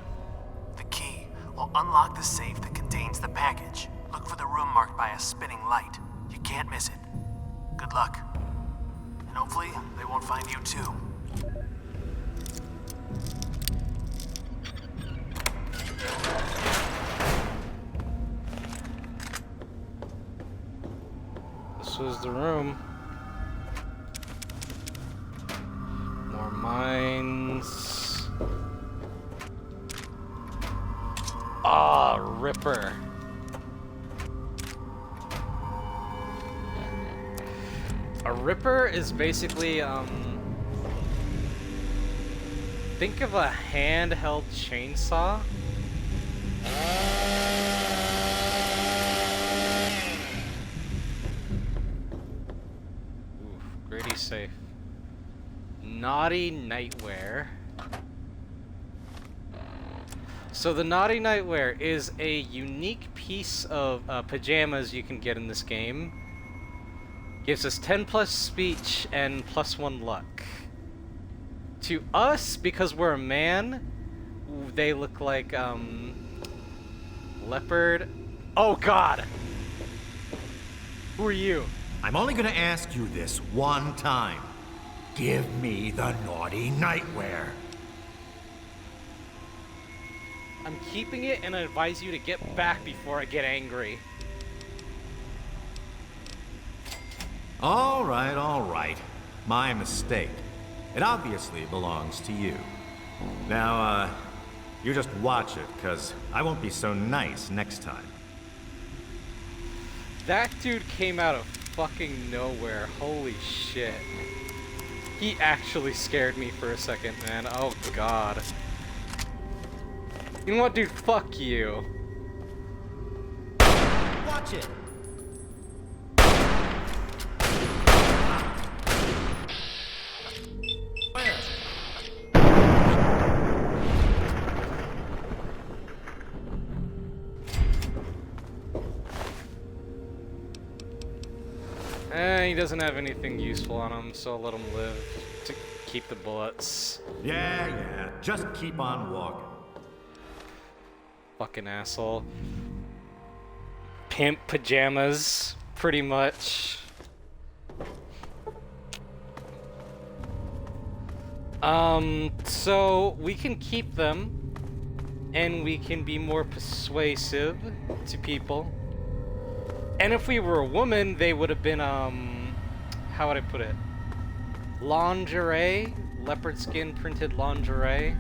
The key will unlock the safe that contains the package. Look for the room marked by a spinning light. You can't miss it. Good luck. And hopefully, they won't find you too. This was the room. More mines. Ah, Ripper. A Ripper is basically, think of a handheld chainsaw. Oof, Grady's safe. Naughty Nightwear. So the Naughty Nightwear is a unique piece of pajamas you can get in this game. Gives us 10 plus speech and +1 luck. To us, because we're a man, they look like, leopard. Oh god! Who are you? I'm only gonna ask you this one time. Give me the Naughty Nightwear. I'm keeping it and I advise you to get back before I get angry. All right. My mistake. It obviously belongs to you. Now, you just watch it, because I won't be so nice next time. That dude came out of fucking nowhere. Holy shit. He actually scared me for a second, man. Oh god. You know what, dude? Fuck you. Watch it! He doesn't have anything useful on him, so I'll let him live to keep the bullets. Yeah. Just keep on walking. Fucking asshole. Pimp pajamas, pretty much. So we can keep them, and we can be more persuasive to people. And if we were a woman, they would have been, how would I put it? Lingerie? Leopard skin printed lingerie?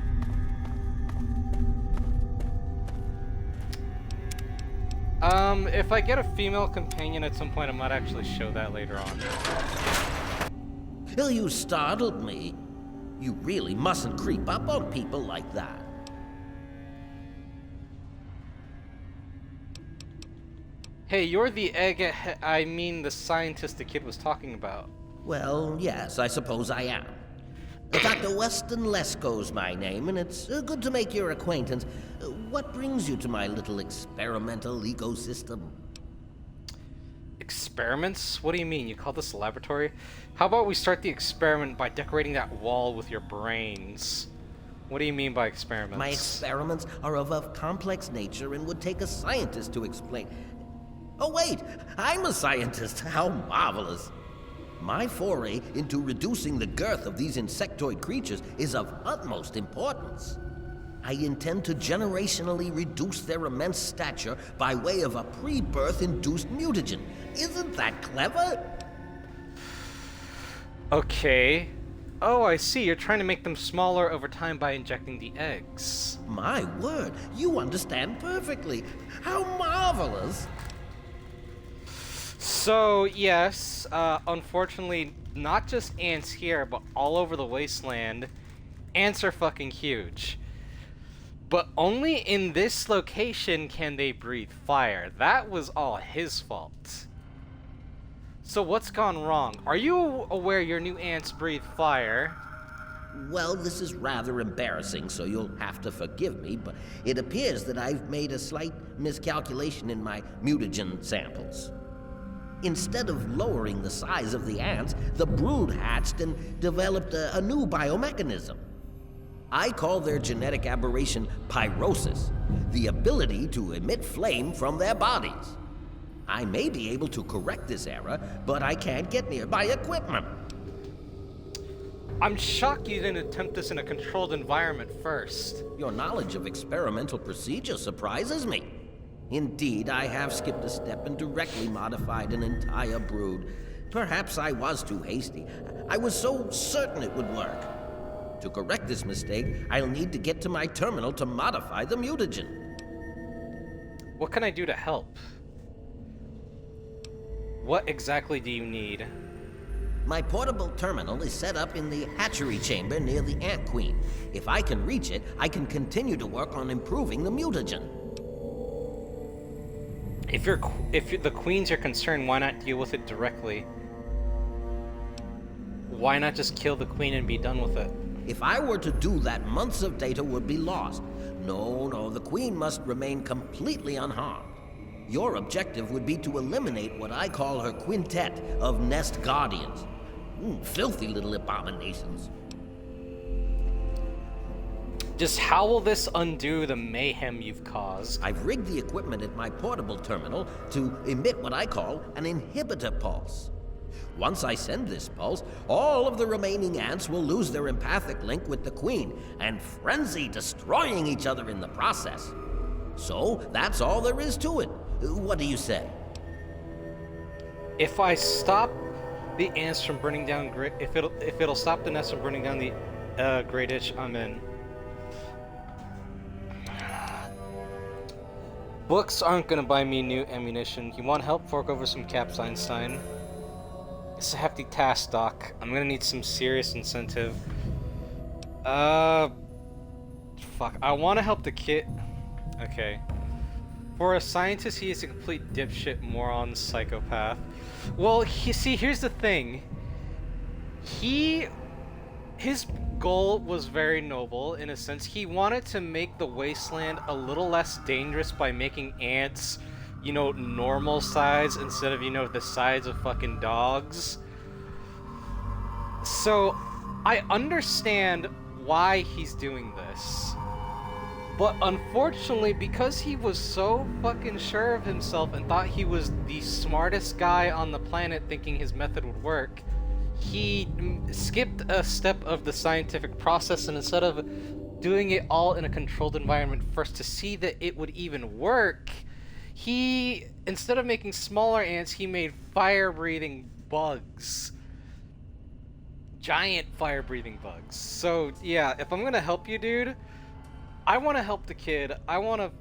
If I get a female companion at some point, I might actually show that later on. You startled me. You really mustn't creep up on people like that. Hey, you're the I mean the scientist the kid was talking about. Well, yes, I suppose I am. Dr. Weston Lesko's my name, and it's good to make your acquaintance. What brings you to my little experimental ecosystem? Experiments? What do you mean? You call this a laboratory? How about we start the experiment by decorating that wall with your brains? What do you mean by experiments? My experiments are of a complex nature and would take a scientist to explain. Oh wait, I'm a scientist. How marvelous. My foray into reducing the girth of these insectoid creatures is of utmost importance. I intend to generationally reduce their immense stature by way of a pre-birth induced mutagen. Isn't that clever? Okay. Oh, I see. You're trying to make them smaller over time by injecting the eggs. My word, you understand perfectly. How marvelous. So, yes, unfortunately, not just ants here, but all over the wasteland, ants are fucking huge. But only in this location can they breathe fire. That was all his fault. So what's gone wrong? Are you aware your new ants breathe fire? Well, this is rather embarrassing, so you'll have to forgive me, but it appears that I've made a slight miscalculation in my mutagen samples. Instead of lowering the size of the ants, the brood hatched and developed a new biomechanism. I call their genetic aberration pyrosis, the ability to emit flame from their bodies. I may be able to correct this error, but I can't get near my equipment. I'm shocked you didn't attempt this in a controlled environment first. Your knowledge of experimental procedure surprises me. Indeed, I have skipped a step and directly modified an entire brood. Perhaps I was too hasty. I was so certain it would work. To correct this mistake, I'll need to get to my terminal to modify the mutagen. What can I do to help? What exactly do you need? My portable terminal is set up in the hatchery chamber near the Ant Queen. If I can reach it, I can continue to work on improving the mutagen. If the Queen's your concern, why not deal with it directly? Why not just kill the Queen and be done with it? If I were to do that, months of data would be lost. No, the Queen must remain completely unharmed. Your objective would be to eliminate what I call her quintet of nest guardians. Filthy little abominations. Just how will this undo the mayhem you've caused? I've rigged the equipment at my portable terminal to emit what I call an inhibitor pulse. Once I send this pulse, all of the remaining ants will lose their empathic link with the Queen and frenzy, destroying each other in the process. So, that's all there is to it. What do you say? If I stop the ants from burning down if it'll stop the nest from burning down the Great Itch, I'm in. Books aren't gonna buy me new ammunition. You want help? Fork over some caps, Einstein. It's a hefty task, Doc. I'm gonna need some serious incentive. Fuck. I want to help the kid. Okay. For a scientist, he is a complete dipshit, moron, psychopath. Well, here's the thing. His goal was very noble, in a sense. He wanted to make the wasteland a little less dangerous by making ants, normal size instead of, the size of fucking dogs. So, I understand why he's doing this. But unfortunately, because he was so fucking sure of himself and thought he was the smartest guy on the planet thinking his method would work, he skipped a step of the scientific process, and instead of doing it all in a controlled environment first to see that it would even work, instead of making smaller ants, he made fire-breathing bugs. Giant fire-breathing bugs. So, yeah, if I'm gonna help you, dude, I want to help the kid. I know,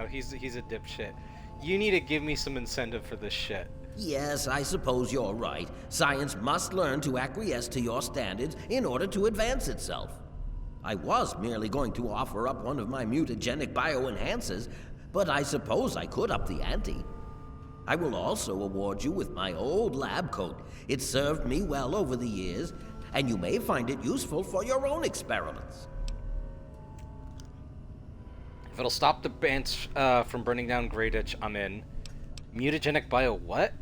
he's a dipshit. You need to give me some incentive for this shit. Yes, I suppose you're right. Science must learn to acquiesce to your standards in order to advance itself. I was merely going to offer up one of my mutagenic bioenhancers, but I suppose I could up the ante. I will also award you with my old lab coat. It served me well over the years, and you may find it useful for your own experiments. If it'll stop the ants from burning down Greyditch, I'm in. Mutagenic bio what?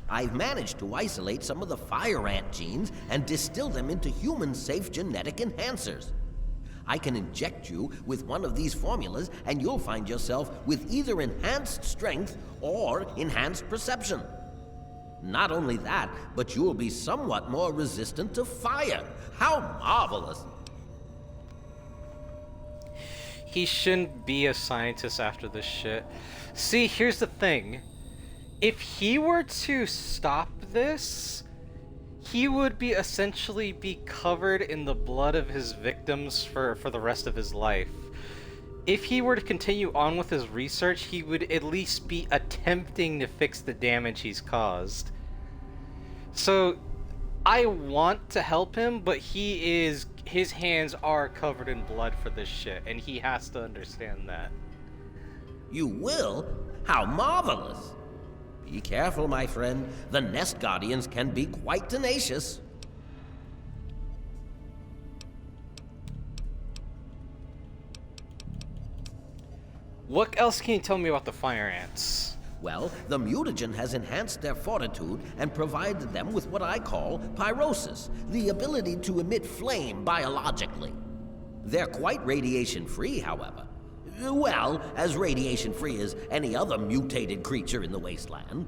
I've managed to isolate some of the fire ant genes and distill them into human-safe genetic enhancers. I can inject you with one of these formulas, and you'll find yourself with either enhanced strength or enhanced perception. Not only that, but you'll be somewhat more resistant to fire. How marvelous! He shouldn't be a scientist after this shit. See, here's the thing. If he were to stop this, he would be essentially be covered in the blood of his victims for the rest of his life. If he were to continue on with his research, he would at least be attempting to fix the damage he's caused. So, I want to help him, but his hands are covered in blood for this shit, and he has to understand that. You will? How marvelous! Be careful, my friend. The Nest Guardians can be quite tenacious. What else can you tell me about the fire ants? Well, the mutagen has enhanced their fortitude and provided them with what I call pyrosis, the ability to emit flame biologically. They're quite radiation-free, however. Well, as radiation-free as any other mutated creature in the wasteland.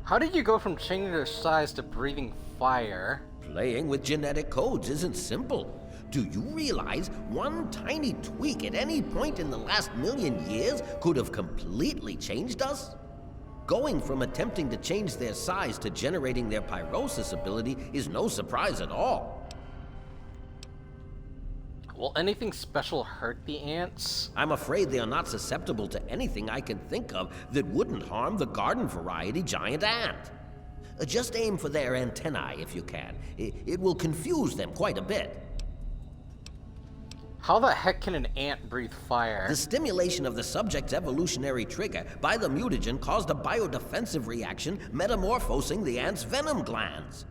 How did you go from changing their size to breathing fire? Playing with genetic codes isn't simple. Do you realize one tiny tweak at any point in the last million years could have completely changed us? Going from attempting to change their size to generating their pyrosis ability is no surprise at all. Will anything special hurt the ants? I'm afraid they are not susceptible to anything I can think of that wouldn't harm the garden variety giant ant. Just aim for their antennae if you can. It will confuse them quite a bit. How the heck can an ant breathe fire? The stimulation of the subject's evolutionary trigger by the mutagen caused a biodefensive reaction metamorphosing the ant's venom glands.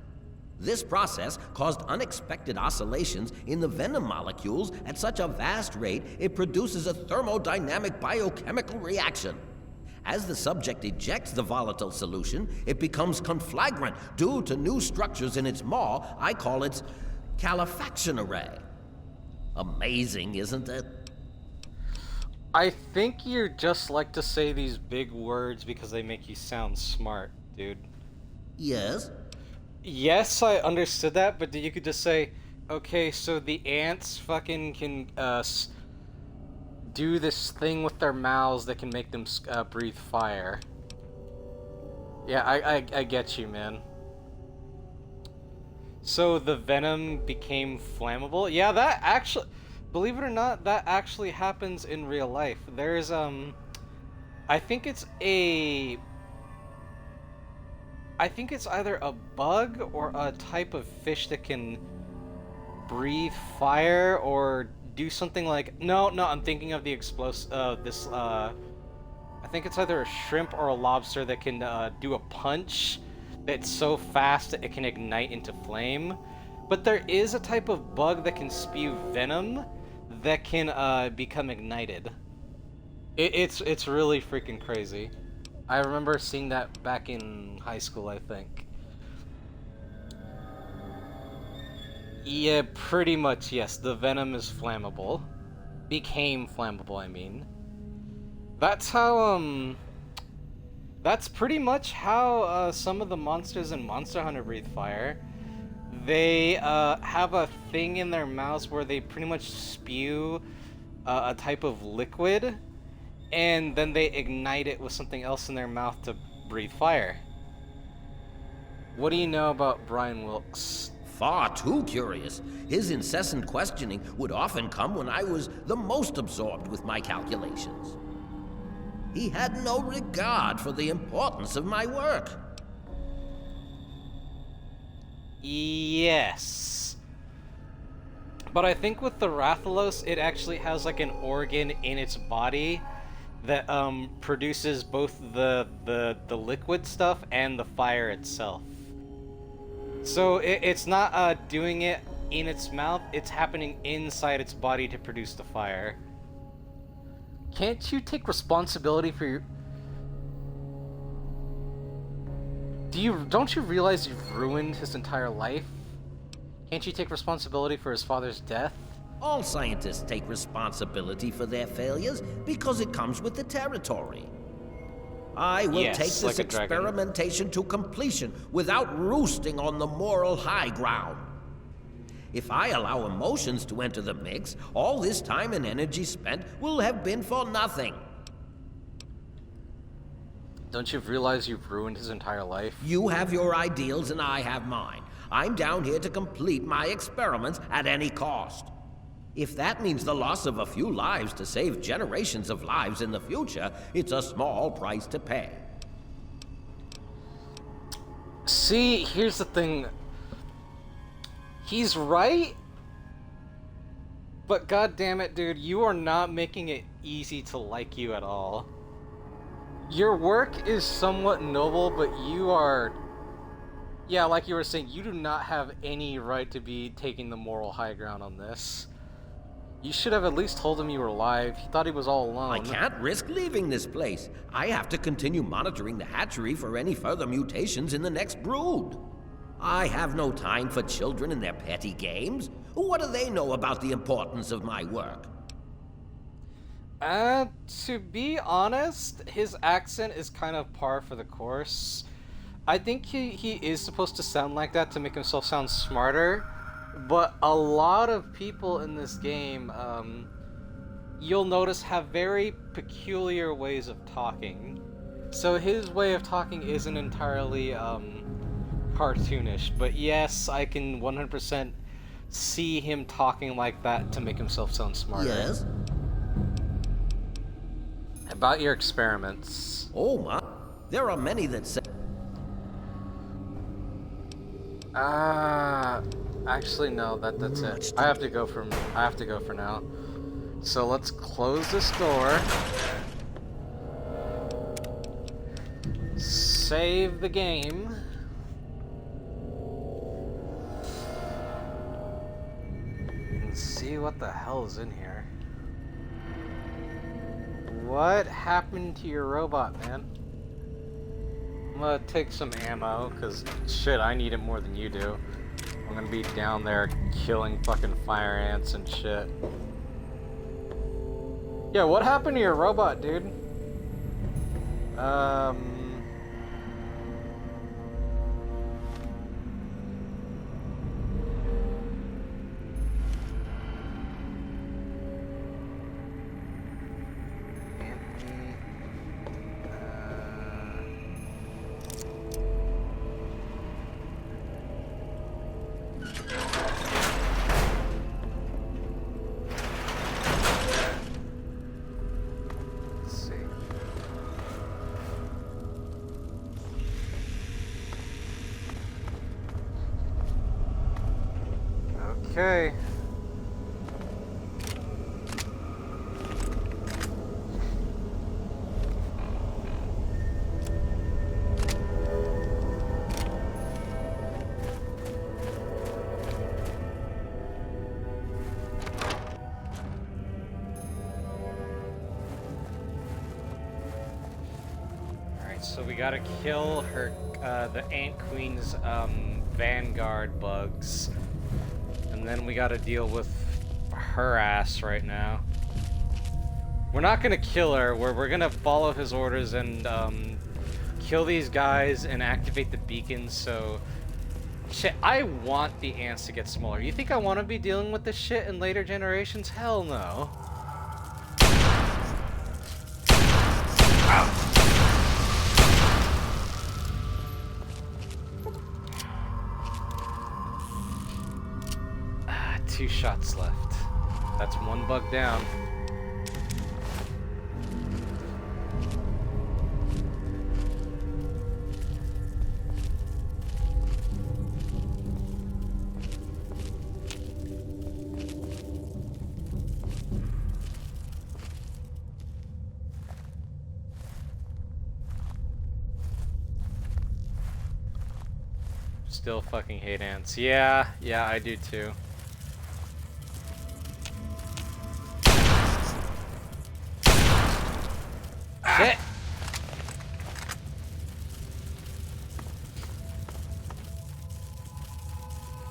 This process caused unexpected oscillations in the venom molecules at such a vast rate it produces a thermodynamic biochemical reaction. As the subject ejects the volatile solution, it becomes conflagrant due to new structures in its maw. I call its calefaction array. Amazing, isn't it? I think you just like to say these big words because they make you sound smart, dude. Yes? Yes, I understood that, but you could just say, okay, so the ants fucking can do this thing with their mouths that can make them breathe fire. Yeah, I get you, man. So the venom became flammable? Yeah, that actually, believe it or not, that actually happens in real life. There's, I think it's either a bug or a type of fish that can breathe fire or do something like... No, I'm thinking of the explosive, I think it's either a shrimp or a lobster that can do a punch that's so fast that it can ignite into flame. But there is a type of bug that can spew venom that can become ignited. It's really freaking crazy. I remember seeing that back in high school, I think. Yeah, pretty much, yes. The venom is flammable. Became flammable, I mean. That's how, that's pretty much how some of the monsters in Monster Hunter breathe fire. They have a thing in their mouths where they pretty much spew a type of liquid, and then they ignite it with something else in their mouth to breathe fire. What do you know about Brian Wilkes? Far too curious. His incessant questioning would often come when I was the most absorbed with my calculations. He had no regard for the importance of my work. Yes. But I think with the Rathalos, it actually has like an organ in its body that produces both the liquid stuff and the fire itself. So it's not doing it in its mouth, it's happening inside its body to produce the fire. Can't you take responsibility for your... Don't you realize you've ruined his entire life? Can't you take responsibility for his father's death? All scientists take responsibility for their failures because it comes with the territory. I will Yes, take this like a dragon. experimentation to completion without roosting on the moral high ground. If I allow emotions to enter the mix, all this time and energy spent will have been for nothing. Don't you realize you've ruined his entire life? You have your ideals and I have mine. I'm down here to complete my experiments at any cost. If that means the loss of a few lives to save generations of lives in the future, it's a small price to pay. See, here's the thing. He's right, but god damn it, dude, you are not making it easy to like you at all. Your work is somewhat noble, but you are... Yeah, like you were saying, you do not have any right to be taking the moral high ground on this. You should have at least told him you were alive. He thought he was all alone. I can't risk leaving this place. I have to continue monitoring the hatchery for any further mutations in the next brood. I have no time for children and their petty games. What do they know about the importance of my work? To be honest, his accent is kind of par for the course. I think he is supposed to sound like that to make himself sound smarter, but a lot of people in this game, you'll notice, have very peculiar ways of talking. So his way of talking isn't entirely, cartoonish, but yes, I can 100% see him talking like that to make himself sound smarter. Yes? About your experiments. Oh my. There are many that say... Actually no, that's it. I have to go for now. So let's close this door. Save the game. And see what the hell is in here. What happened to your robot, man? I'm gonna take some ammo, cause shit, I need it more than you do. I'm gonna be down there killing fucking fire ants and shit. Yeah, what happened to your robot, dude? Okay. Alright, so we gotta kill her, the Ant Queen's, Vanguard bugs. And then we gotta deal with her ass right now. We're not gonna kill her, we're gonna follow his orders and kill these guys and activate the beacons, so... Shit, I want the ants to get smaller. You think I want to be dealing with this shit in later generations? Hell no. Two shots left. That's one bug down. Still fucking hate ants. Yeah, I do too. Shit!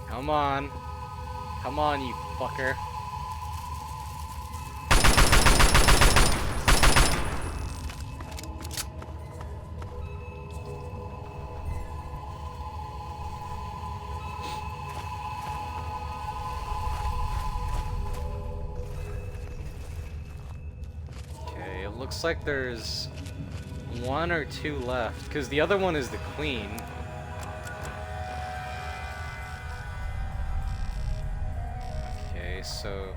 Come on. Come on, you fucker. Okay, it looks like there's 1 or 2 left, because the other one is the queen. So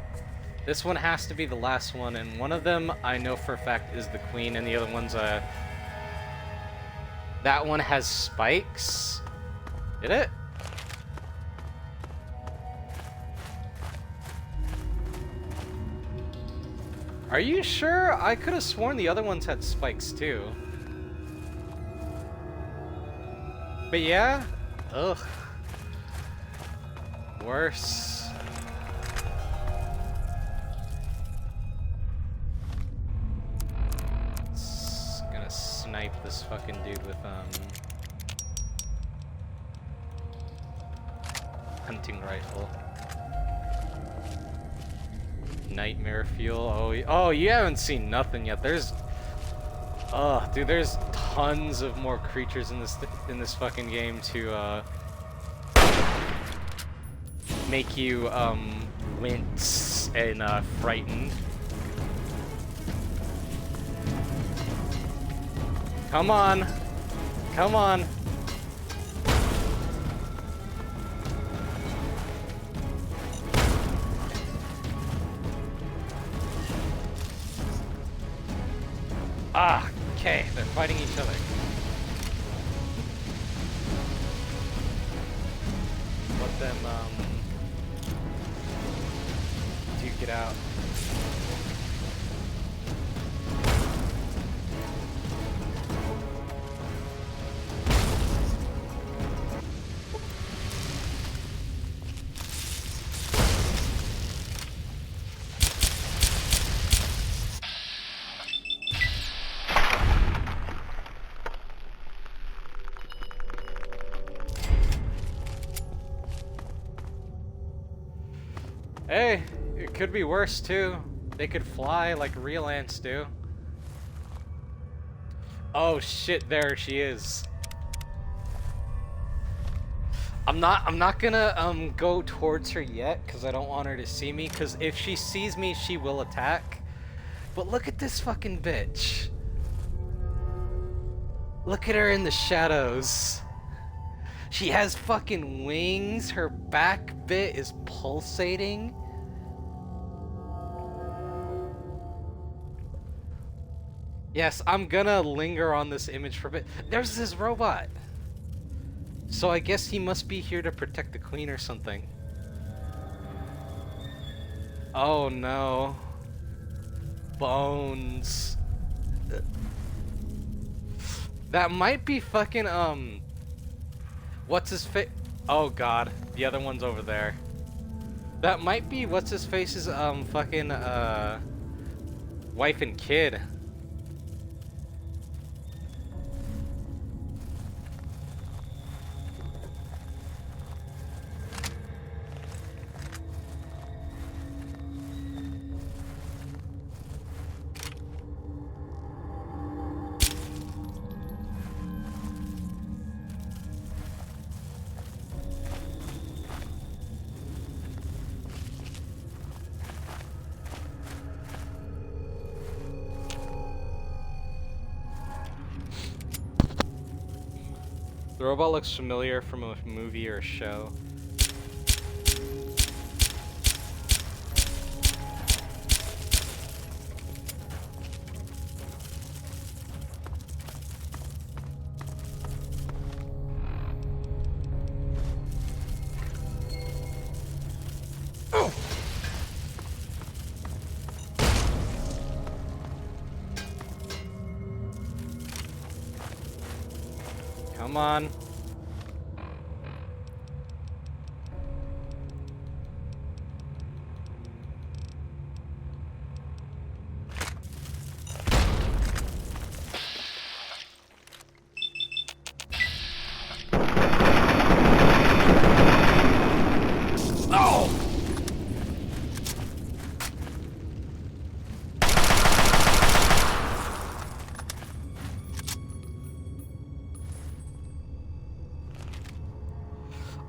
this one has to be the last one, and one of them I know for a fact is the queen, and the other one's that one has spikes. Did it? Are you sure? I could have sworn the other ones had spikes too. But yeah? Ugh. Worse. Snipe this fucking dude with hunting rifle. Nightmare fuel. Oh, you haven't seen nothing yet. There's dude, there's tons of more creatures in this fucking game to make you wince and frightened. Come on. Come on. Ah, okay, they're fighting each other. Let them, duke it out. Hey, it could be worse too. They could fly like real ants do. Oh shit, there she is. I'm not gonna go towards her yet because I don't want her to see me, because if she sees me she will attack. But look at this fucking bitch. Look at her in the shadows. She has fucking wings, her back bit is pulsating. Yes, I'm gonna linger on this image for a bit. There's this robot. So I guess he must be here to protect the queen or something. Oh no. Bones. That might be fucking, what's his face? Oh god, the other one's over there. That might be what's his face's, fucking, wife and kid. The robot looks familiar from a movie or a show. Come on.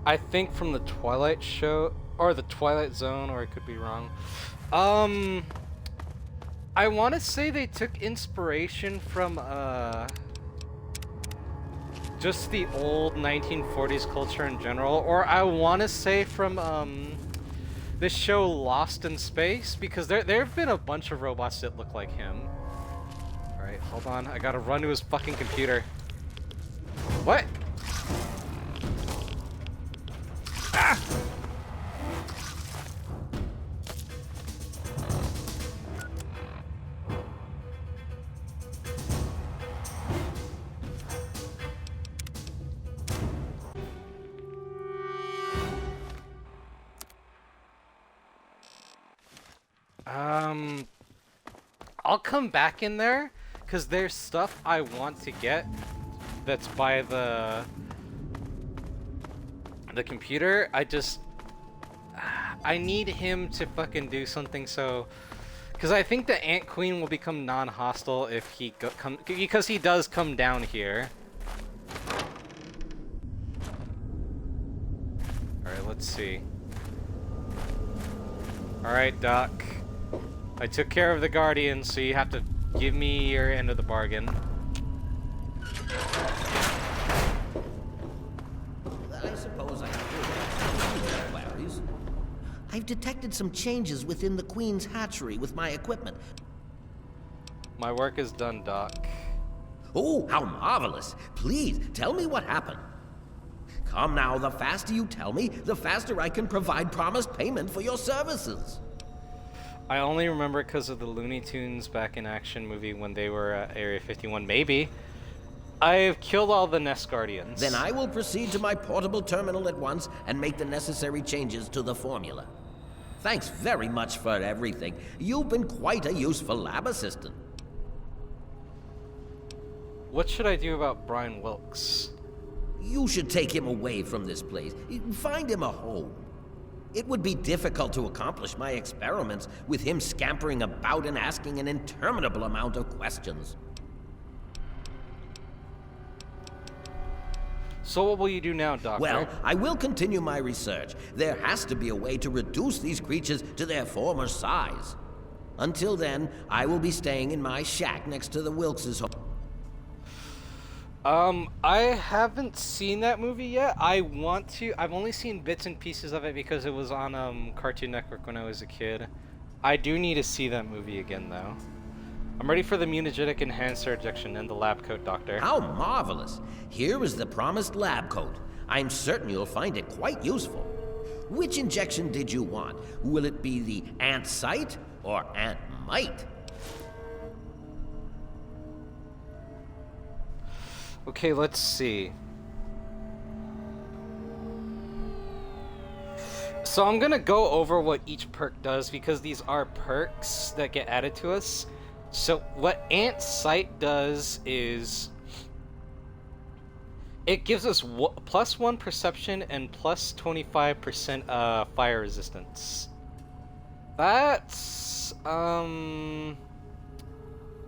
I think from the Twilight show or the Twilight Zone, or I could be wrong. I want to say they took inspiration from just the old 1940s culture in general, or I want to say from this show Lost in Space, because there have been a bunch of robots that look like him. All right, hold on. I gotta run to his fucking computer. What? Ah! I'll come back in there, because there's stuff I want to get that's by the computer. I need him to fucking do something, so... Because I think the Ant Queen will become non-hostile if he because he does come down here. Alright, let's see. Alright, Doc. I took care of the Guardians, so you have to give me your end of the bargain. I suppose I could. Queries. I've detected some changes within the Queen's hatchery with my equipment. My work is done, Doc. Oh, how marvelous! Please, tell me what happened. Come now, the faster you tell me, the faster I can provide promised payment for your services. I only remember it because of the Looney Tunes Back in Action movie when they were at Area 51, maybe. I've killed all the Nest Guardians. Then I will proceed to my portable terminal at once and make the necessary changes to the formula. Thanks very much for everything. You've been quite a useful lab assistant. What should I do about Brian Wilkes? You should take him away from this place. Find him a home. It would be difficult to accomplish my experiments with him scampering about and asking an interminable amount of questions. So what will you do now, Doctor? Well, I will continue my research. There has to be a way to reduce these creatures to their former size. Until then, I will be staying in my shack next to the Wilkes' home. I haven't seen that movie yet. I want to. I've only seen bits and pieces of it because it was on Cartoon Network when I was a kid. I do need to see that movie again, though. I'm ready for the mutagenic enhancer injection and the lab coat, Doctor. How marvelous! Here is the promised lab coat. I'm certain you'll find it quite useful. Which injection did you want? Will it be the Ant Sight or Ant Might? Okay, let's see. So I'm gonna go over what each perk does because these are perks that get added to us. So what Ant Sight does is it gives us +1 perception and +25% fire resistance. That's I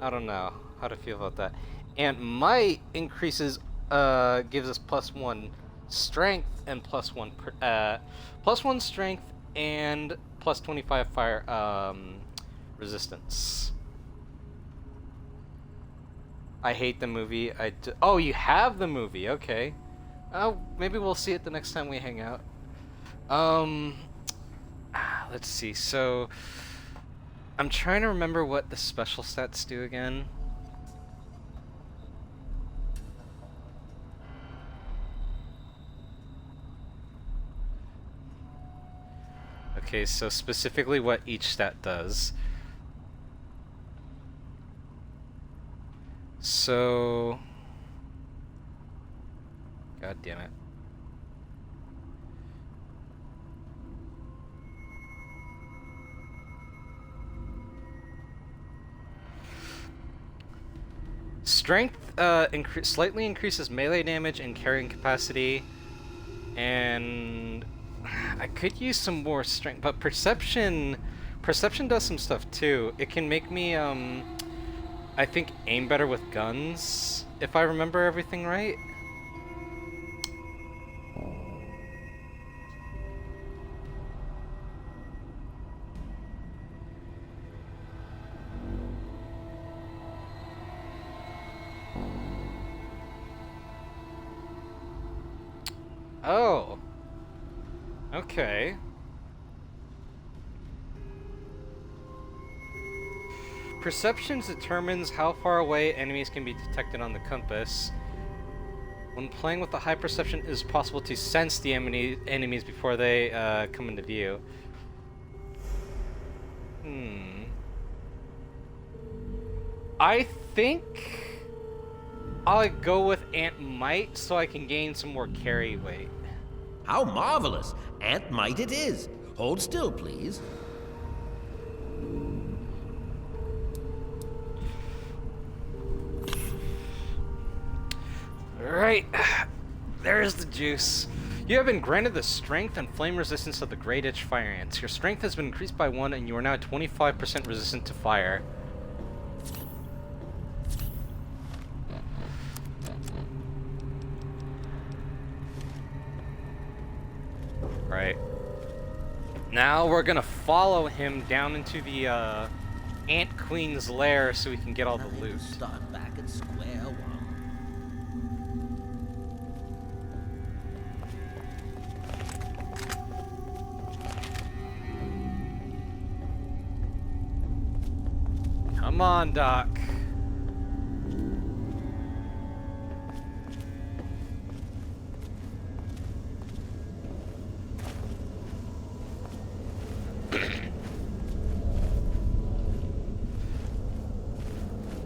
don't know how to feel about that. And Might increases gives us +1 strength and +1 strength and +25 fire resistance. I hate the movie. Oh, you have the movie. Okay. Oh, maybe we'll see it the next time we hang out. Let's see. So I'm trying to remember what the special stats do again. Okay, so specifically what each stat does. So... God damn it. Strength slightly increases melee damage and carrying capacity, and I could use some more strength, but perception does some stuff too. It can make me I think aim better with guns, if I remember everything right. Oh. Okay. Perception determines how far away enemies can be detected on the compass. When playing with the high perception, it is possible to sense the enemies before they come into view. I think I'll go with Ant Might so I can gain some more carry weight. How marvelous! Ant Might it is. Hold still, please. Right, there's the juice. You have been granted the strength and flame resistance of the Great Itch Fire Ants. Your strength has been increased by 1 and you are now 25% resistant to fire. Right. Now we're gonna follow him down into the Ant Queen's lair so we can get all the loot. Start back at square one. Come on, Doc.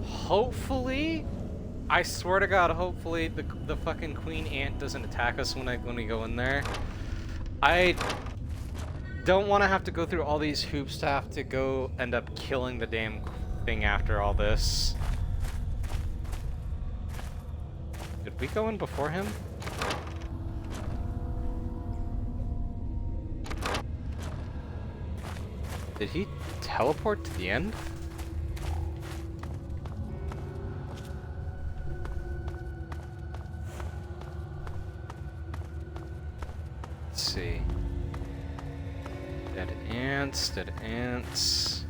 Hopefully, I swear to God, hopefully the fucking queen ant doesn't attack us when we go in there. I don't want to have to go through all these hoops to have to go end up killing the damn thing after all this. Did we go in before him? Did he teleport to the end? Let's see. Dead ants, dead ants.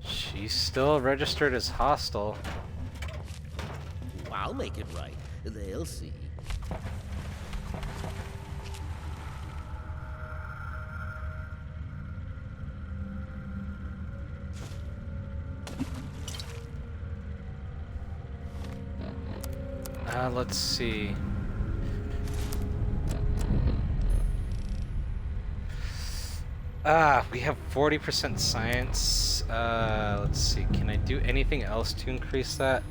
She's still registered as hostile. I'll make it right. They'll see. Let's see. We have 40% science. Let's see. Can I do anything else to increase that?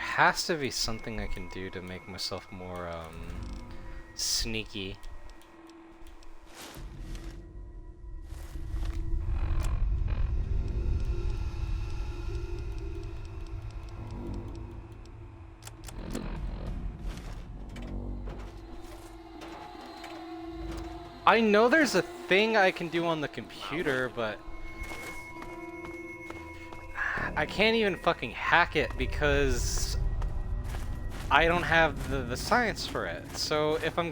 Has to be something I can do to make myself more sneaky. I know there's a thing I can do on the computer, but I can't even fucking hack it because I don't have the science for it. So if I'm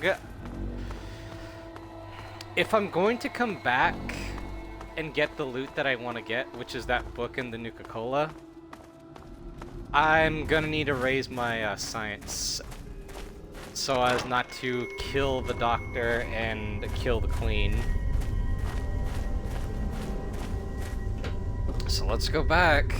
going to come back and get the loot that I want to get, which is that book and the Nuka-Cola, I'm gonna need to raise my science so as not to kill the doctor and kill the queen. So let's go back.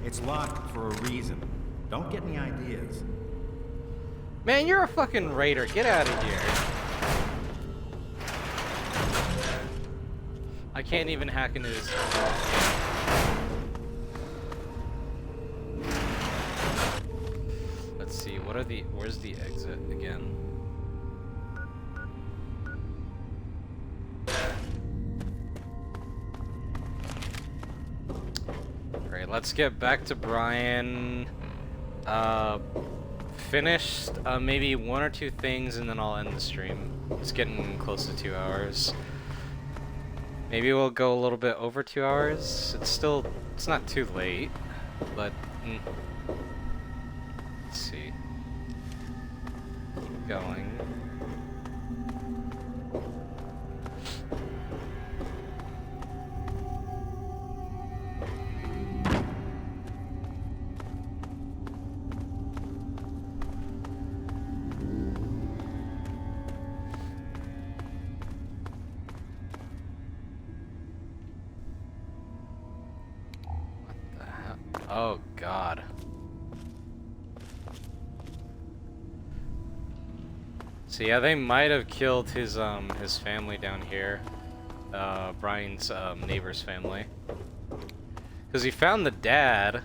It's locked for a reason. Don't get any ideas. Man, you're a fucking raider. Get out of here. I can't even hack into his... Let's see, what are the... Where's the exit again? Alright, let's get back to Brian. Finished maybe 1 or 2 things and then I'll end the stream. It's getting close to 2 hours. Maybe we'll go a little bit over 2 hours. It's not too late, but let's see. Keep going. Oh God. So yeah, they might have killed his family down here. Brian's neighbor's family. Because he found the dad.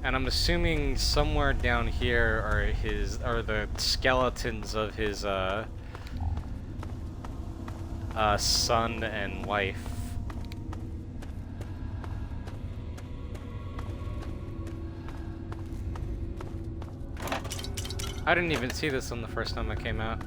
And I'm assuming somewhere down here are the skeletons of his son and wife. I didn't even see this on the first time I came out.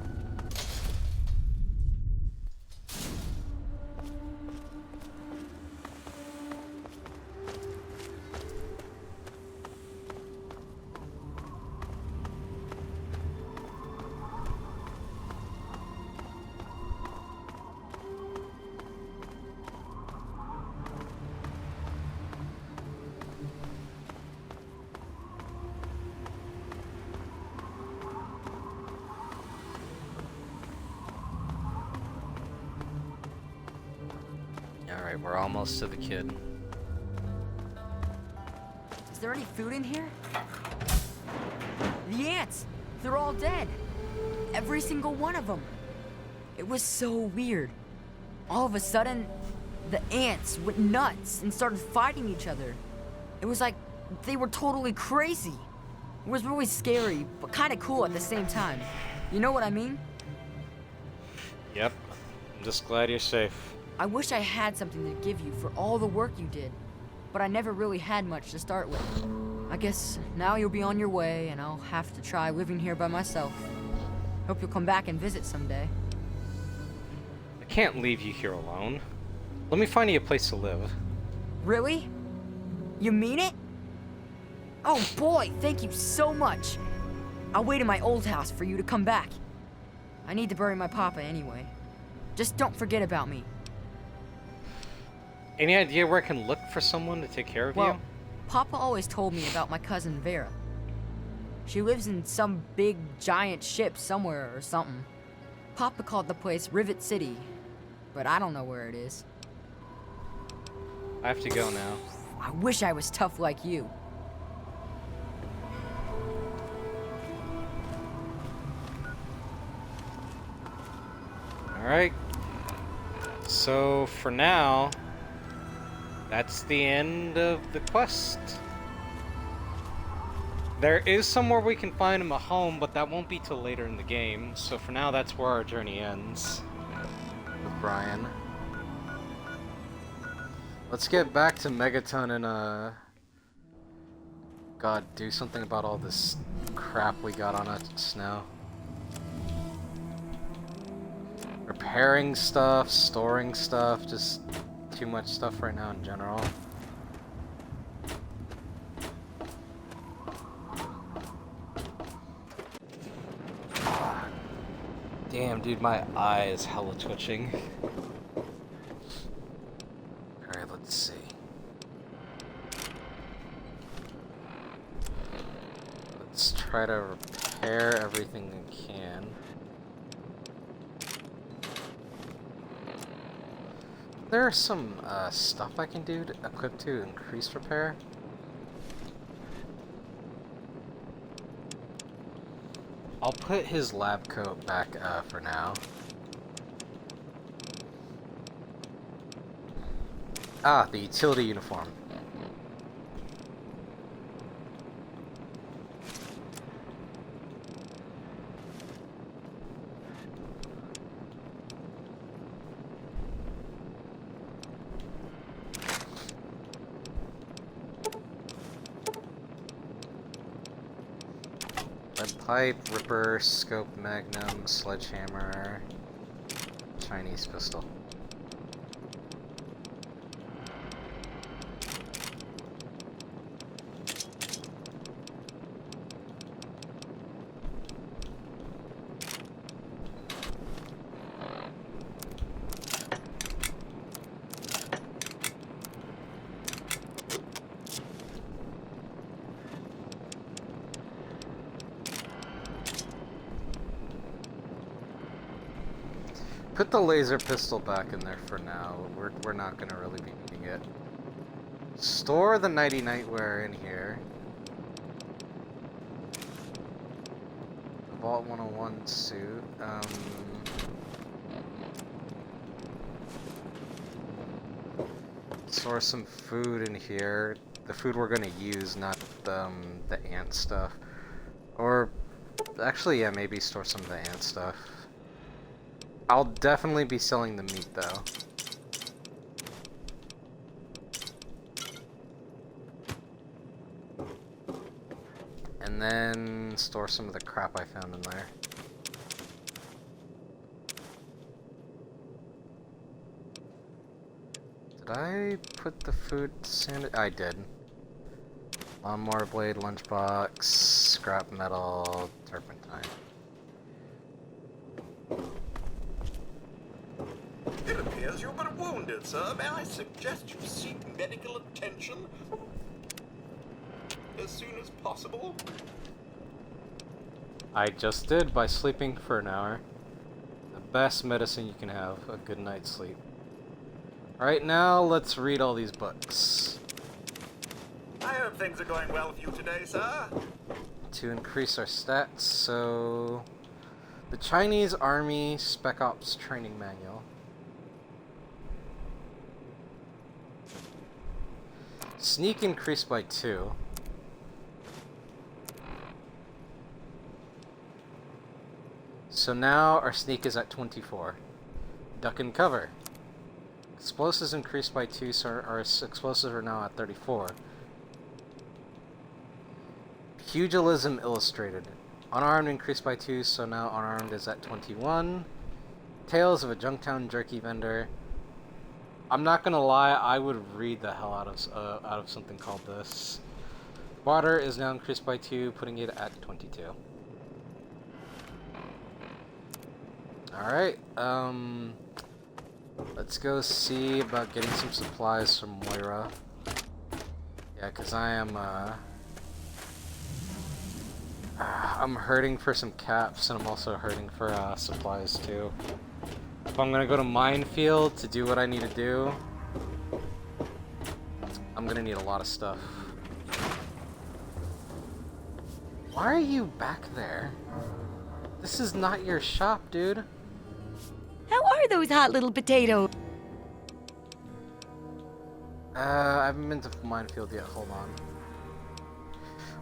Alright, we're almost to the kid. Is there any food in here? The ants! They're all dead! Every single one of them! It was so weird. All of a sudden, the ants went nuts and started fighting each other. It was like they were totally crazy. It was really scary, but kind of cool at the same time. You know what I mean? Yep. I'm just glad you're safe. I wish I had something to give you for all the work you did, but I never really had much to start with. I guess now you'll be on your way, and I'll have to try living here by myself. Hope you'll come back and visit someday. I can't leave you here alone. Let me find you a place to live. Really? You mean it? Oh boy, thank you so much. I'll wait in my old house for you to come back. I need to bury my papa anyway. Just don't forget about me. Any idea where I can look for someone to take care of you? Well, Papa always told me about my cousin Vera. She lives in some big, giant ship somewhere or something. Papa called the place Rivet City, but I don't know where it is. I have to go now. I wish I was tough like you. Alright. So, for now, that's the end of the quest. There is somewhere we can find him a home, but that won't be till later in the game. So for now, that's where our journey ends with Brian. Let's get back to Megaton and God, do something about all this crap we got on us now. Repairing stuff, storing stuff, just too much stuff right now in general. Damn, dude, my eye is hella twitching. Alright, let's see. Let's try to repair everything we can. There's some stuff I can do to equip to increase repair. I'll put his lab coat back for now. Ah, the utility uniform. Lead pipe, ripper, scope, magnum, sledgehammer, Chinese pistol. Put the laser pistol back in there for now. We're not gonna really be needing it. Store the nighty nightwear in here. Vault 101 suit. Store some food in here. The food we're gonna use, not the ant stuff. Or actually, yeah, maybe store some of the ant stuff. I'll definitely be selling the meat, though. And then store some of the crap I found in there. Did I put the food sand? I did. Lawnmower blade, lunchbox, scrap metal, turpentine. It appears you've been wounded, sir. May I suggest you seek medical attention as soon as possible? I just did by sleeping for an hour. The best medicine you can have, a good night's sleep. Alright, now let's read all these books. I hope things are going well for you today, sir. To increase our stats, so... The Chinese Army Spec Ops Training Manual. Sneak increased by 2. So now our sneak is at 24. Duck and cover. Explosives increased by 2, so our explosives are now at 34. Pugilism illustrated. Unarmed increased by 2, so now unarmed is at 21. Tales of a Junktown jerky vendor. I'm not gonna lie, I would read the hell out of something called this. Water is now increased by 2, putting it at 22. Alright, let's go see about getting some supplies from Moira. Yeah, cause I am, I'm hurting for some caps, and I'm also hurting for, supplies too. If I'm gonna go to Minefield to do what I need to do, I'm gonna need a lot of stuff. Why are you back there? This is not your shop, dude. How are those hot little potatoes? I haven't been to Minefield yet, hold on.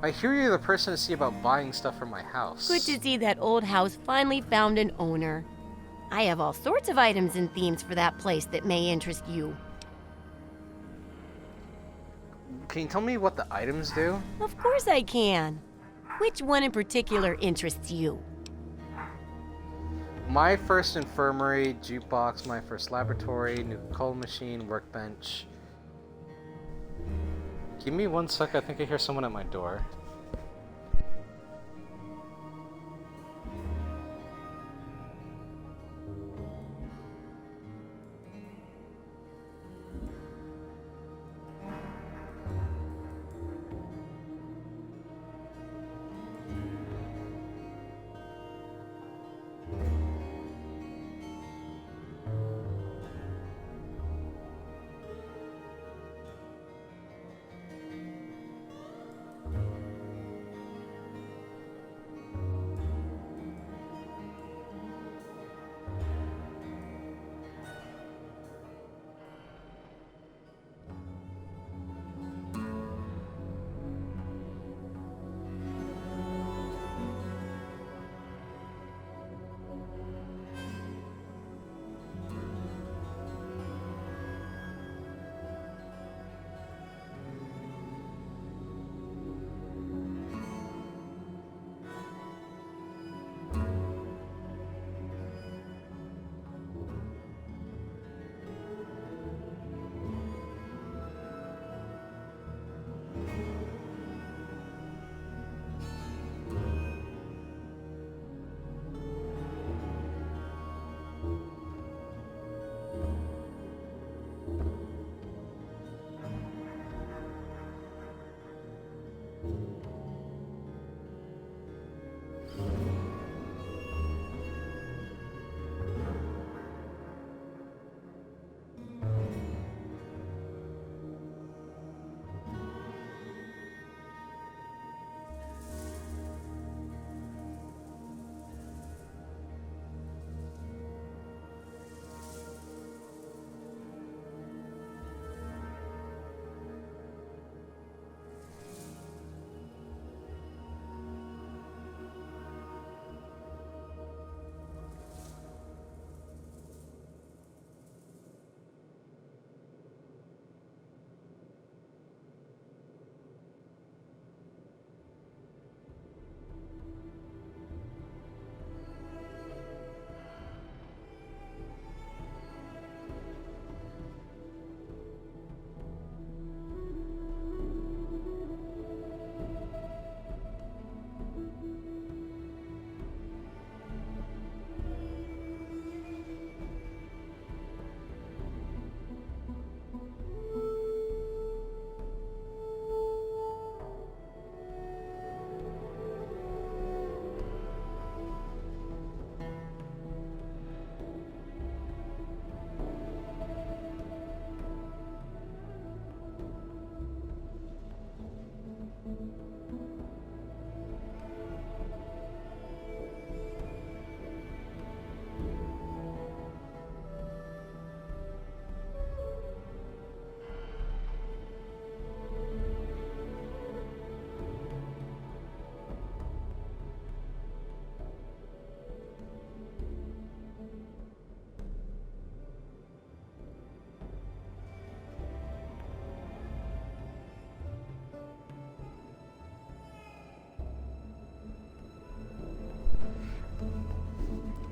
I hear you're the person to see about buying stuff for my house. Good to see that old house finally found an owner. I have all sorts of items and themes for that place that may interest you. Can you tell me what the items do? Of course I can. Which one in particular interests you? My first infirmary, jukebox, my first laboratory, new coal machine, workbench. Give me 1 sec, I think I hear someone at my door.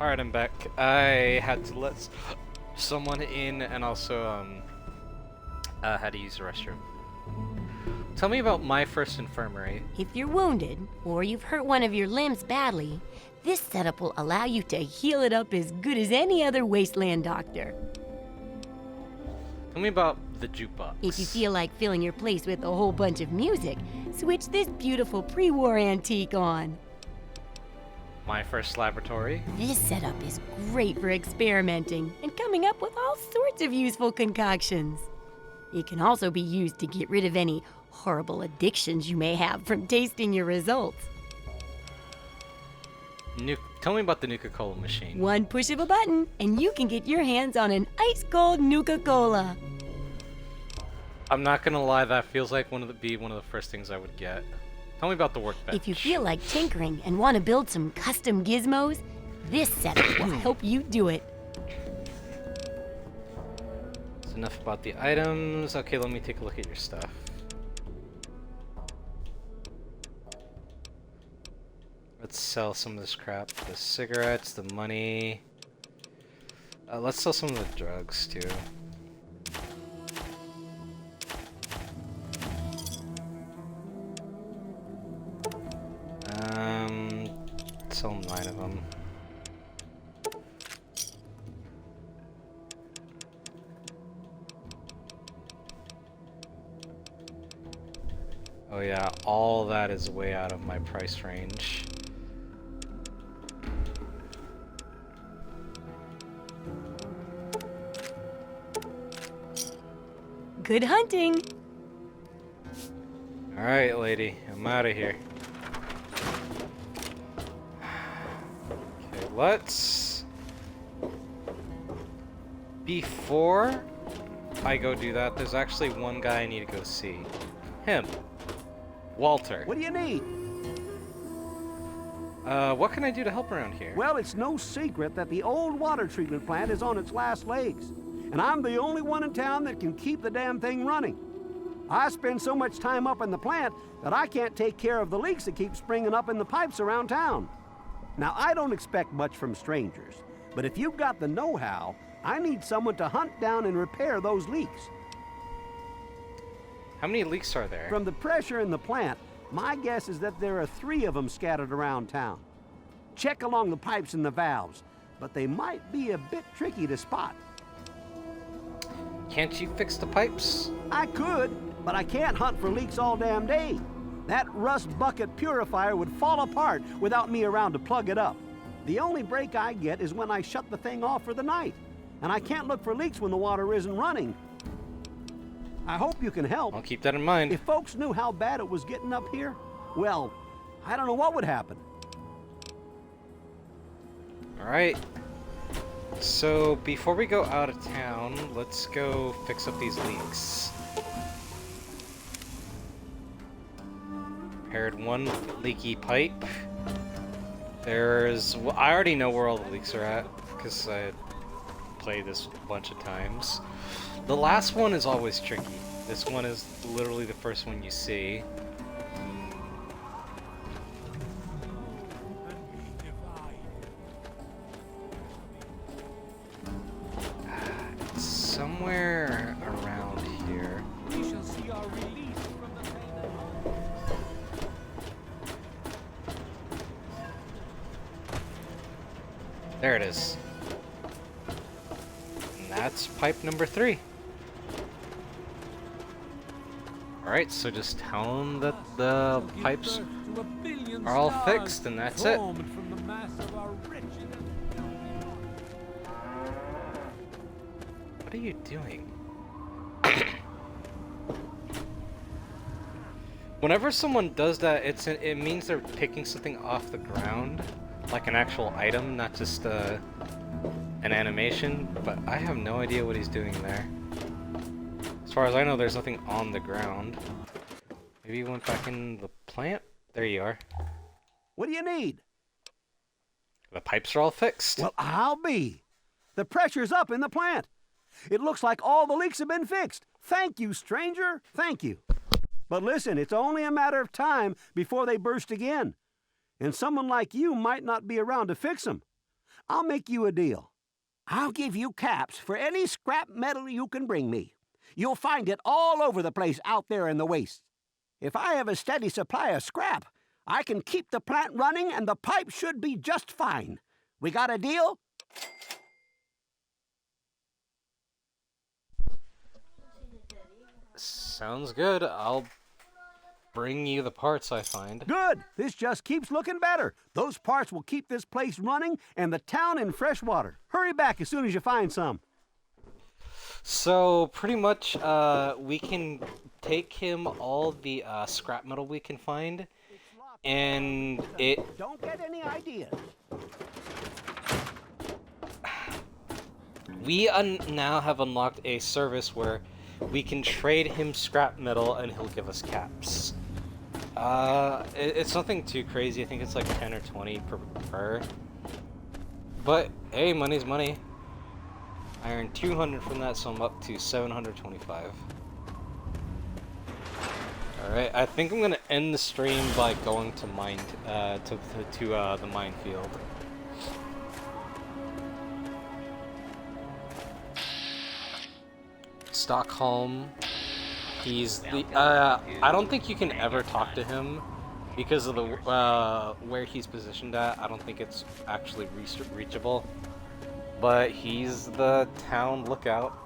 Alright, I'm back. I had to let someone in and also had to use the restroom. Tell me about my first infirmary. If you're wounded, or you've hurt one of your limbs badly, this setup will allow you to heal it up as good as any other wasteland doctor. Tell me about the jukebox. If you feel like filling your place with a whole bunch of music, switch this beautiful pre-war antique on. My first laboratory. This setup is great for experimenting and coming up with all sorts of useful concoctions. It can also be used to get rid of any horrible addictions you may have from tasting your results. Tell me about the Nuka-Cola machine. One push of a button, and you can get your hands on an ice-cold Nuka-Cola. I'm not gonna lie, that feels like one of the first things I would get. Tell me about the workbench. If you feel like tinkering and want to build some custom gizmos, this setup will help you do it. That's enough about the items. Okay, let me take a look at your stuff. Let's sell some of this crap. The cigarettes, the money. Let's sell some of the drugs, too. Sell 9 of them. Oh yeah, all that is way out of my price range. Good hunting! Alright, lady, I'm out of here. Okay, let's... Before I go do that, there's actually one guy I need to go see. Him. Walter. What do you need? What can I do to help around here? Well, it's no secret that the old water treatment plant is on its last legs. And I'm the only one in town that can keep the damn thing running. I spend so much time up in the plant that I can't take care of the leaks that keep springing up in the pipes around town. Now, I don't expect much from strangers, but if you've got the know-how, I need someone to hunt down and repair those leaks. How many leaks are there? From the pressure in the plant, my guess is that there are 3 of them scattered around town. Check along the pipes and the valves, but they might be a bit tricky to spot. Can't you fix the pipes? I could, but I can't hunt for leaks all damn day. That rust bucket purifier would fall apart without me around to plug it up. The only break I get is when I shut the thing off for the night, and I can't look for leaks when the water isn't running. I hope you can help. I'll keep that in mind. If folks knew how bad it was getting up here, well, I don't know what would happen. Alright. So, before we go out of town, let's go fix up these leaks. Repaired one leaky pipe. There's... Well, I already know where all the leaks are at, because I played this a bunch of times. The last one is always tricky. This one is literally the first one you see. It's somewhere around here. There it is. And that's pipe number 3. Alright, so just tell them that the pipes are all fixed and that's it. What are you doing? Whenever someone does that, it means they're picking something off the ground, like an actual item, not just an animation, but I have no idea what he's doing there. As far as I know, there's nothing on the ground. Maybe he went back in the plant? There you are. What do you need? The pipes are all fixed. Well, I'll be. The pressure's up in the plant. It looks like all the leaks have been fixed. Thank you, stranger. Thank you. But listen, it's only a matter of time before they burst again. And someone like you might not be around to fix them. I'll make you a deal. I'll give you caps for any scrap metal you can bring me. You'll find it all over the place out there in the wastes. If I have a steady supply of scrap, I can keep the plant running and the pipe should be just fine. We got a deal? Sounds good. I'll bring you the parts I find. Good. This just keeps looking better. Those parts will keep this place running and the town in fresh water. Hurry back as soon as you find some. So, pretty much, we can take him all the scrap metal we can find, and it... Don't get any ideas. We now have unlocked a service where we can trade him scrap metal and he'll give us caps. It's nothing too crazy. I think it's like 10 or 20 per. But hey, money's money. I earned 200 from that, so I'm up to 725. Alright, I think I'm gonna end the stream by going to the minefield. Stockholm. He's the I don't think you can ever talk to him because of the where he's positioned at. I don't think it's actually reachable. But he's the town lookout.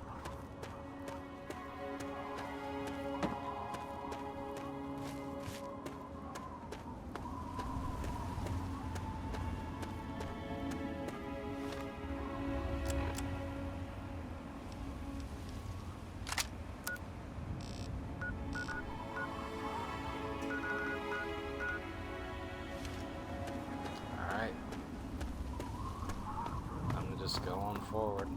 Just go on forward.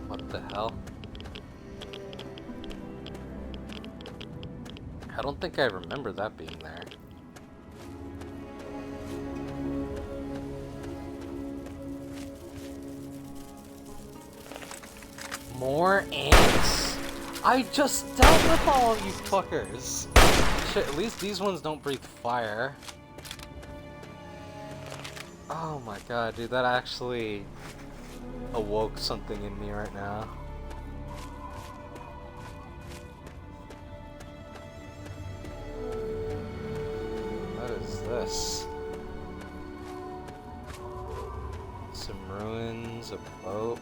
What the hell? I don't think I remember that being there. More ants? I just dealt with all of you fuckers. Shit, at least these ones don't breathe fire. Oh my god, dude, that actually awoke something in me right now. What is this? Some ruins, a boat.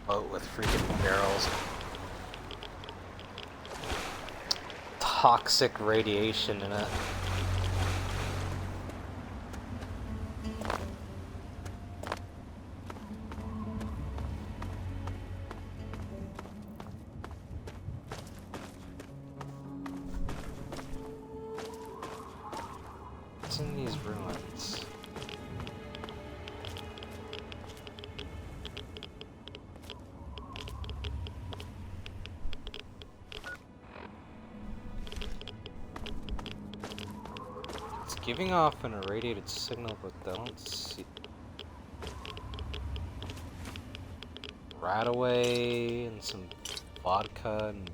Boat with freaking barrels. Toxic radiation in it. What's in these ruins? Giving off an irradiated signal, but I don't see. Radaway and some vodka and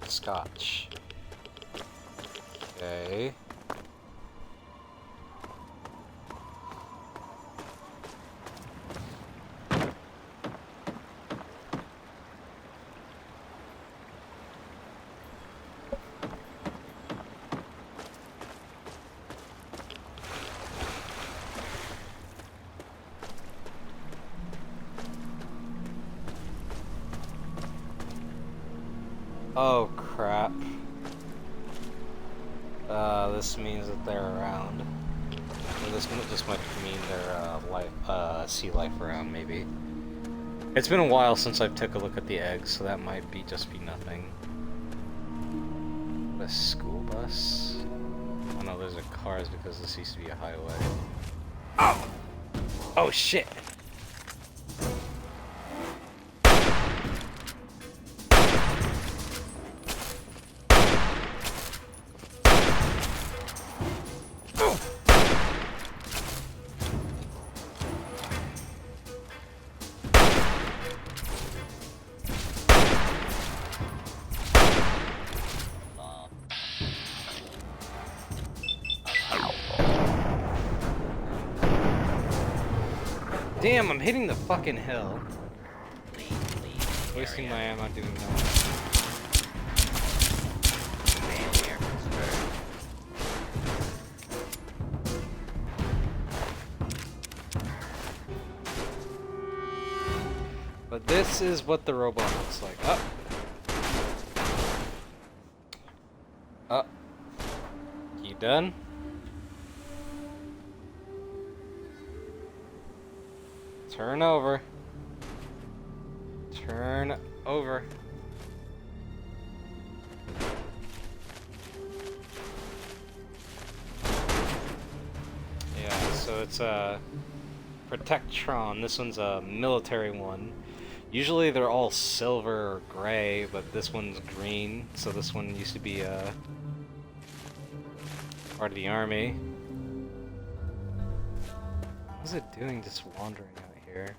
scotch. Okay. Oh crap. This means that they're around. Or this just might mean they're sea life around, maybe. It's been a while since I've took a look at the eggs, so that might be just be nothing. A school bus? Oh no, those are cars because this used to be a highway. Oh! Oh shit! Damn, I'm hitting the fucking hill. Wasting my ammo doing that. But this is what the robot looks like. Up. Up. You done? Turn over. Turn over. Yeah, so it's a Protectron. This one's a military one. Usually they're all silver or gray, but this one's green. So this one used to be part of the army. What's it doing just wandering out here?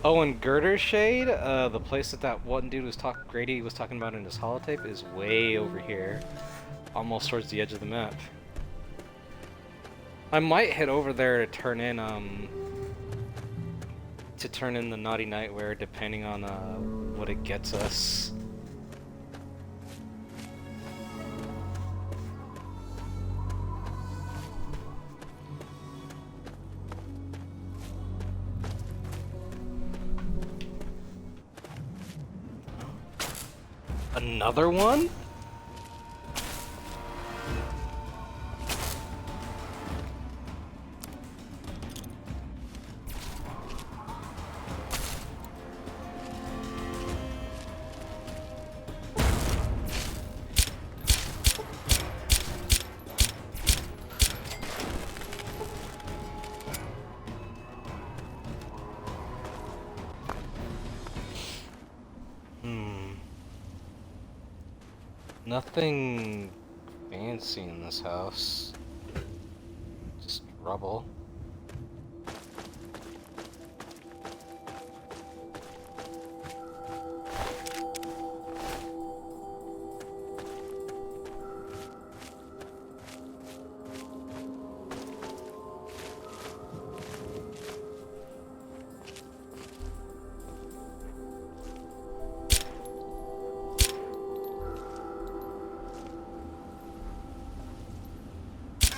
Oh, and Girder Shade, the place that one dude was Grady was talking about in his holotape, is way over here, almost towards the edge of the map. I might head over there to turn in the Naughty Nightwear, depending on what it gets us. Another one? Nothing fancy in this house. Just rubble.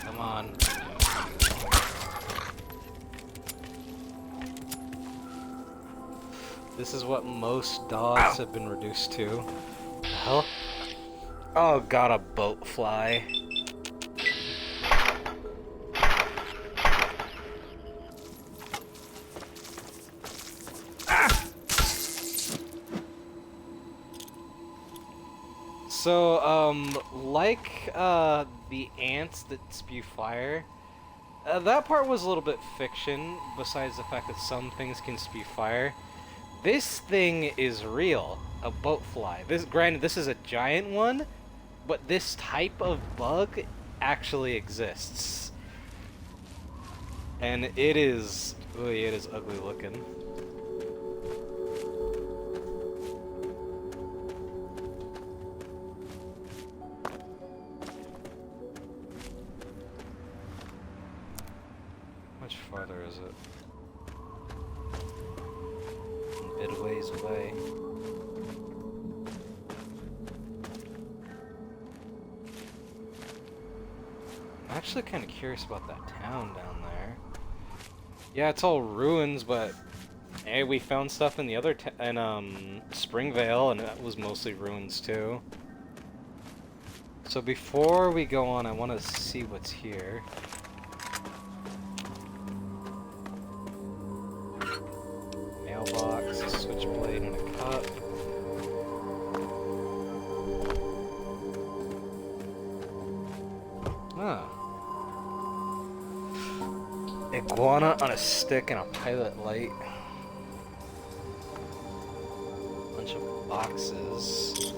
Come on. This is what most dogs have been reduced to. What the hell? Oh god, a boat fly. So, like, the ants that spew fire, that part was a little bit fiction, besides the fact that some things can spew fire. This thing is real, a boat fly. Granted, this is a giant one, but this type of bug actually exists. And it is ugly looking. How much farther is it? A bit of ways away. I'm actually kind of curious about that town down there. Yeah, it's all ruins, but hey, we found stuff in the other in Springvale, and that was mostly ruins too. So before we go on, I want to see what's here. fuck? Oh. Iguana on a stick and a pilot light. Bunch of boxes.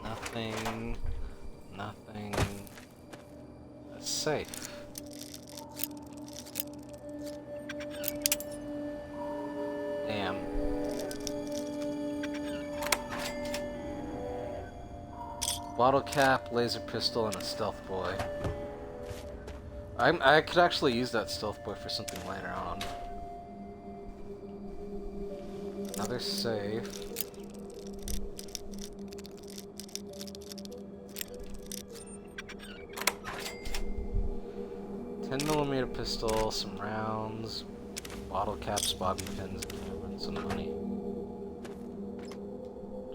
Nothing. Nothing. A safe. Damn. Bottle cap, laser pistol, and a stealth boy. I could actually use that stealth boy for something later on. Another safe. .10mm pistol, some rounds, bottle caps, bobby pins, and some money.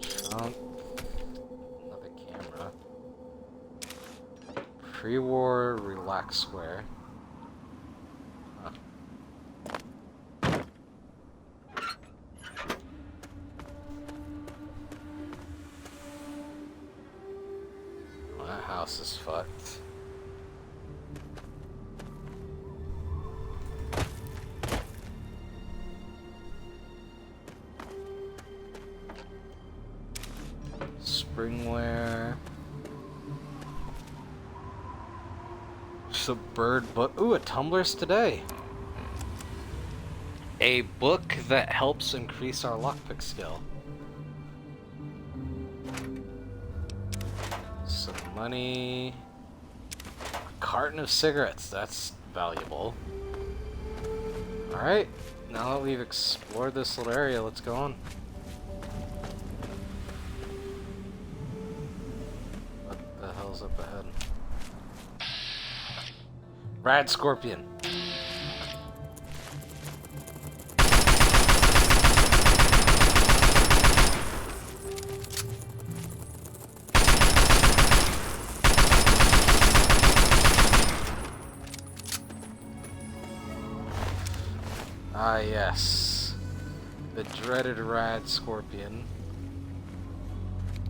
Trunk. Another camera. Pre-war relaxwear. Huh. Well, that house is fucked. Springwear. Just a bird book. Ooh, a Tumblr's today. A book that helps increase our lockpick skill. Some money. A carton of cigarettes. That's valuable. Alright. Now that we've explored this little area, let's go on. Up ahead. Rad Scorpion. Ah yes. The dreaded Rad Scorpion.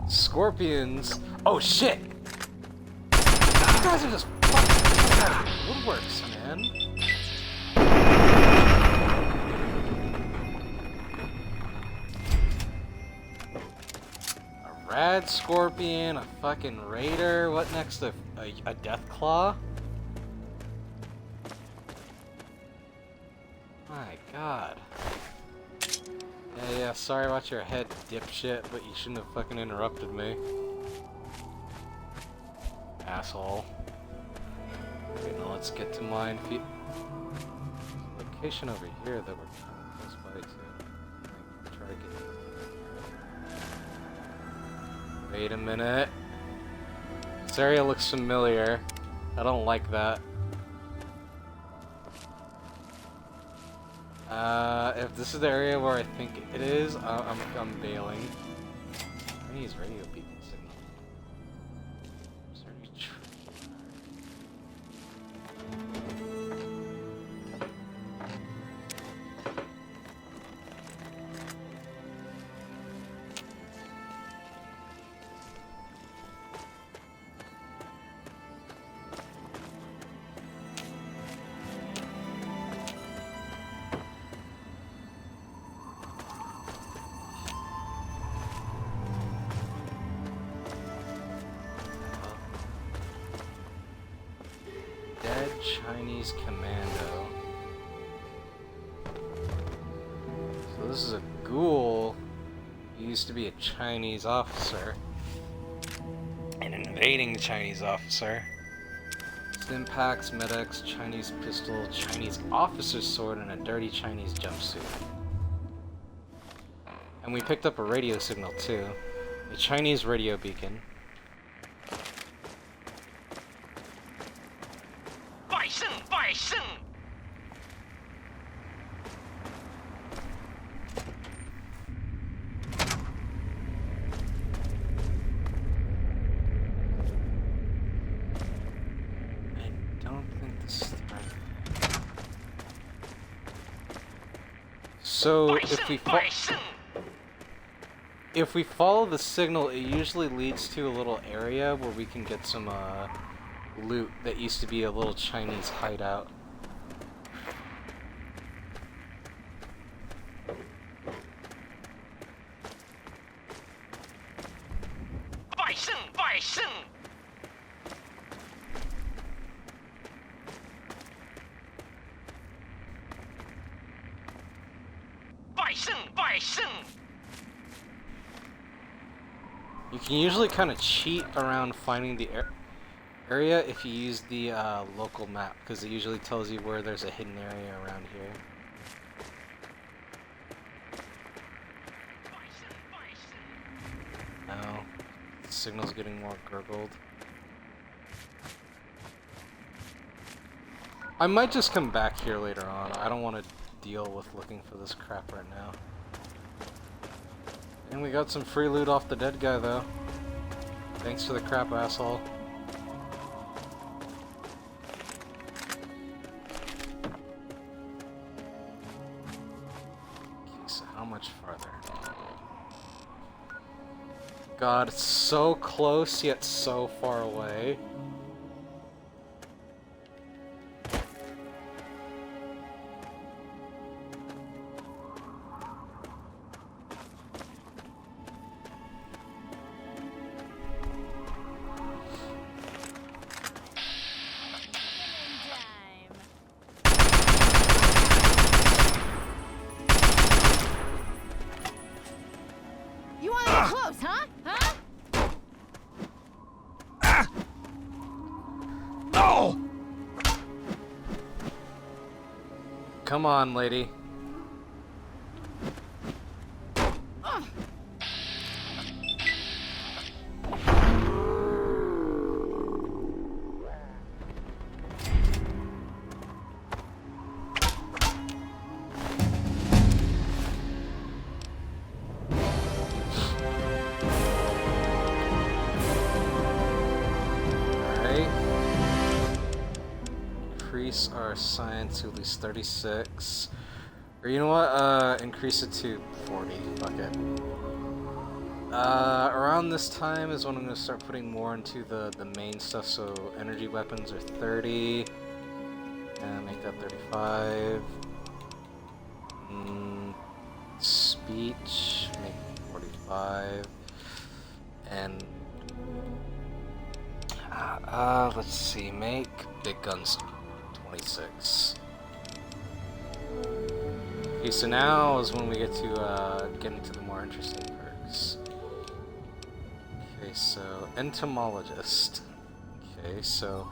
Scorpions. Oh shit! You guys are just fucking out of the woodworks, man. A Rad Scorpion, a fucking Raider. What next? A Deathclaw? My god. Yeah, sorry about your head, dipshit, but you shouldn't have fucking interrupted me. Asshole. Okay, now let's get to mine feet. Location over here that we're close by to. Try to get. Wait a minute. This area looks familiar. I don't like that. If this is the area where I think it is, I'm bailing. I need his radio beacon signal. Is there any tree? Dead Chinese commando. So this is a ghoul. He used to be a Chinese officer. An invading Chinese officer. Stimpaks, medics, Chinese pistol, Chinese officer's sword, and a dirty Chinese jumpsuit. And we picked up a radio signal too. A Chinese radio beacon. So if we follow the signal, it usually leads to a little area where we can get some loot that used to be a little Chinese hideout. You can usually kind of cheat around finding the area if you use the local map, because it usually tells you where there's a hidden area around here. Now, the signal's getting more gurgled. I might just come back here later on. I don't want to deal with looking for this crap right now. And we got some free loot off the dead guy, though. Thanks for the crap, asshole. Okay, so how much farther? God, it's so close, yet so far away. Come on, lady. Increase our science to at least 36. Or you know what? Increase it to 40. Fuck it. Around this time is when I'm gonna start putting more into the main stuff. So energy weapons are 30. And make that 35. Speech, make 45. And let's see, make big guns 26. Okay, so now is when we get to get into the more interesting perks. Okay, so entomologist. Okay, so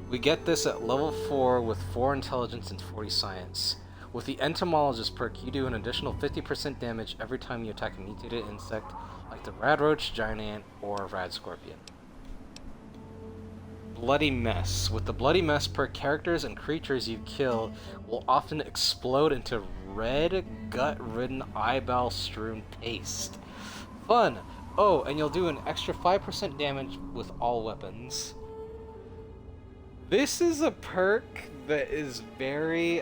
we get this at level 4 with 4 intelligence and 40 science. With the entomologist perk, you do an additional 50% damage every time you attack a mutated insect like the radroach, giant ant, or rad scorpion. Bloody Mess. With the Bloody Mess perk, characters and creatures you kill will often explode into red, gut-ridden, eyeball-strewn paste. Fun! Oh, and you'll do an extra 5% damage with all weapons. This is a perk that is very,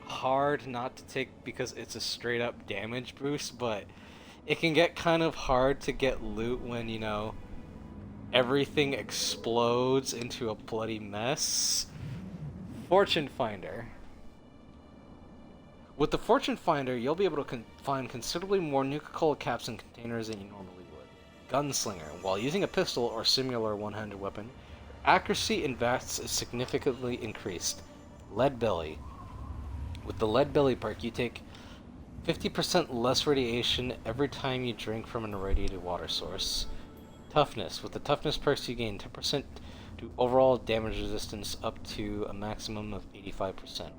hard not to take because it's a straight-up damage boost, but it can get kind of hard to get loot when, you know, everything explodes into a bloody mess. Fortune Finder. With the Fortune Finder, you'll be able to find considerably more Nuka-Cola caps and containers than you normally would. Gunslinger. While using a pistol or similar one-handed weapon, accuracy in VATS is significantly increased. Lead Belly. With the Lead Belly perk, you take 50% less radiation every time you drink from an irradiated water source. Toughness. With the Toughness perks, you gain 10% to overall damage resistance up to a maximum of 85%.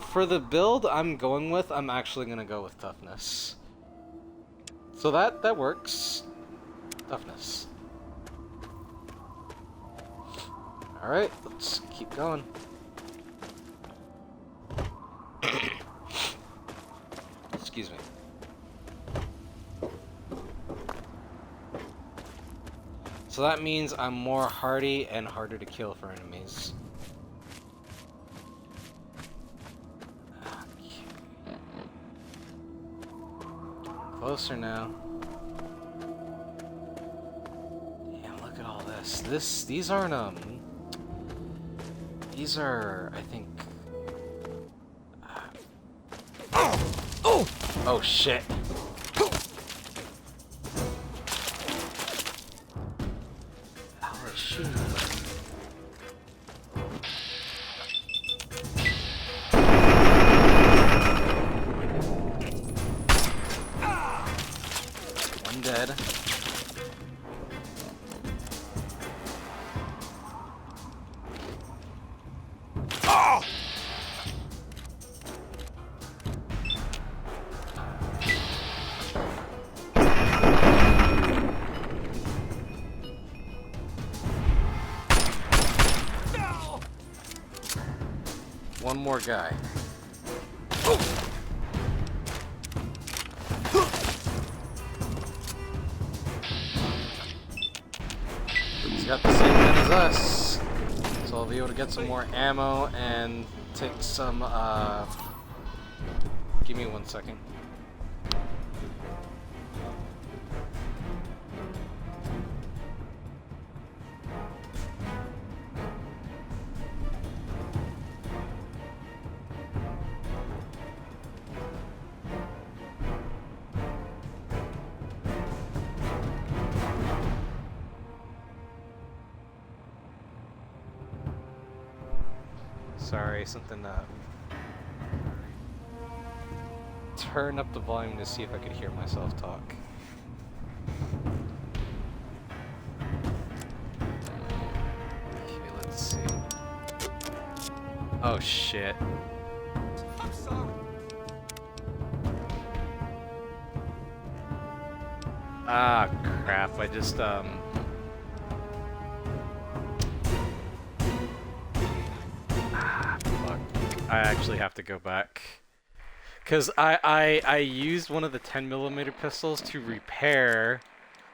For the build I'm actually gonna go with Toughness. So that works. Toughness. Alright, let's keep going. Excuse me. So that means I'm more hardy and harder to kill for enemies. closer now. Damn, look at all this. These aren't, these are, I think... Oh, shit. How are they shooting? One dead. One more guy. He's got the same gun as us, so I'll be able to get some more ammo and take some, give me 1 second. Sorry, something turn up the volume to see if I could hear myself talk. Okay, let's see. Oh shit. I'm sorry. Ah crap, I just fuck. I actually have to go back. Cause I used one of the 10mm pistols to repair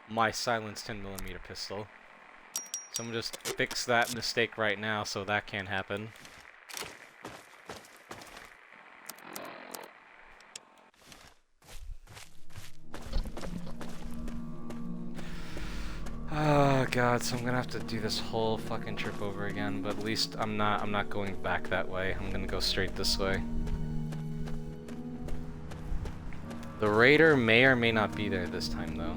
my silenced 10mm pistol. So I'm gonna just fix that mistake right now so that can't happen. Oh god, so I'm gonna have to do this whole fucking trip over again, but at least I'm not going back that way. I'm gonna go straight this way. The raider may or may not be there this time though.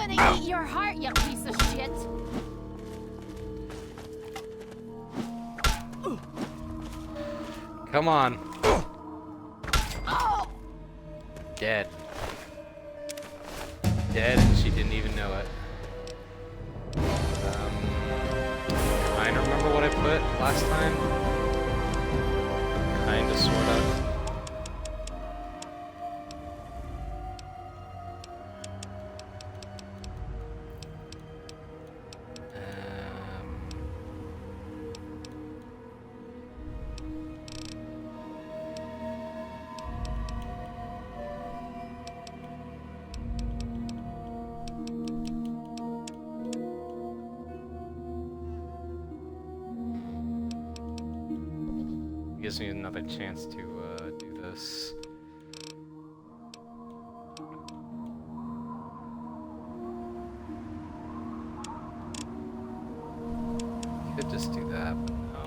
Eat your heart, you piece of shit! Come on. Dead. Dead and she didn't even know it. I don't remember what I put last time. Kinda, sorta. Gives me another chance to do this. Could just do that, but no.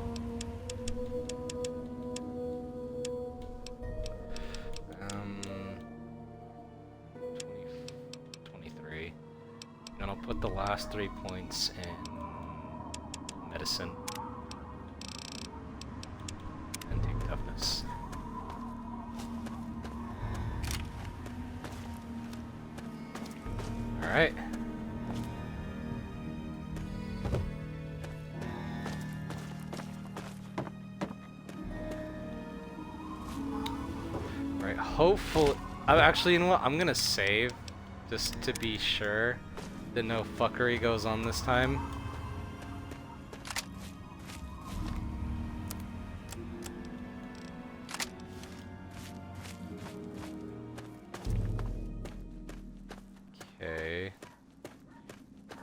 23. And I'll put the last 3 points in medicine. Toughness. All right. All right. Hopefully, actually, you know what? I'm gonna save just to be sure that no fuckery goes on this time. Okay.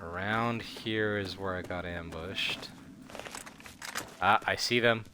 Around here is where I got ambushed. Ah, I see them.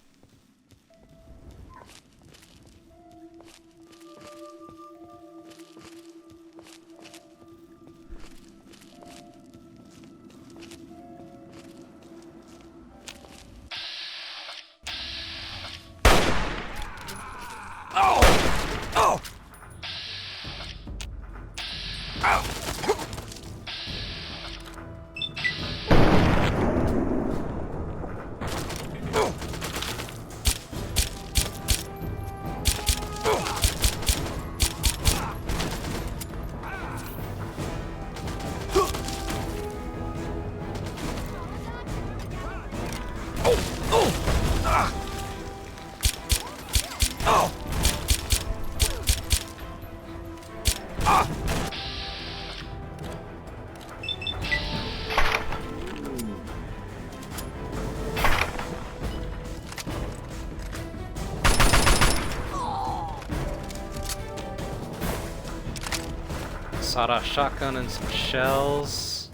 Sawed-off shotgun and some shells.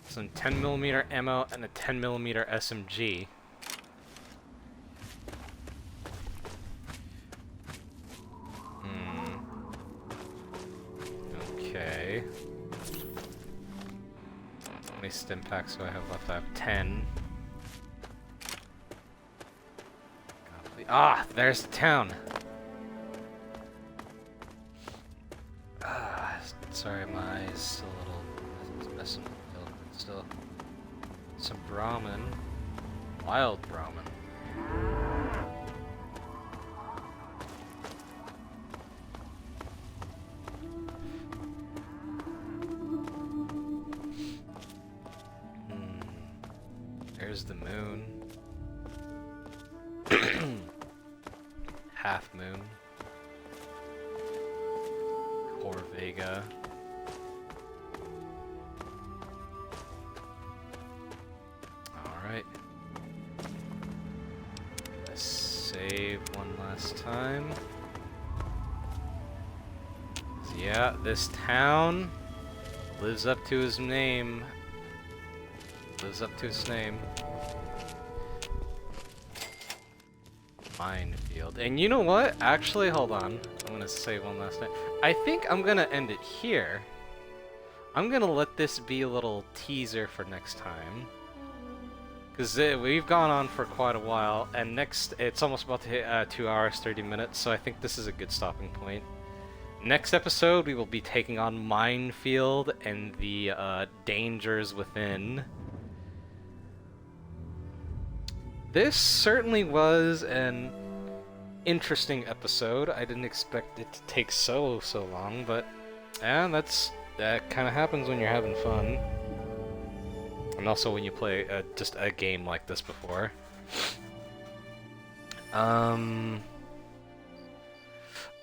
Some 10mm ammo and a 10mm SMG. Okay. How many stim packs do I have left? I have 10. Ah, there's the town. Sorry, my eyes still a little messing with me, but still. Some Brahmin. Wild Brahmin. There's the moon. Half moon. Core Vega. Alright. Let's save one last time. So yeah, this town lives up to his name. Lives up to his name. Minefield. And you know what? Actually, hold on. I'm gonna save one last time. I think I'm gonna end it here. I'm gonna let this be a little teaser for next time. Because we've gone on for quite a while, and next, it's almost about to hit 2 hours, 30 minutes, so I think this is a good stopping point. Next episode, we will be taking on Minefield and the dangers within. This certainly was an interesting episode. I didn't expect it to take so long, but yeah, that kind of happens when you're having fun. And also when you play just a game like this before. I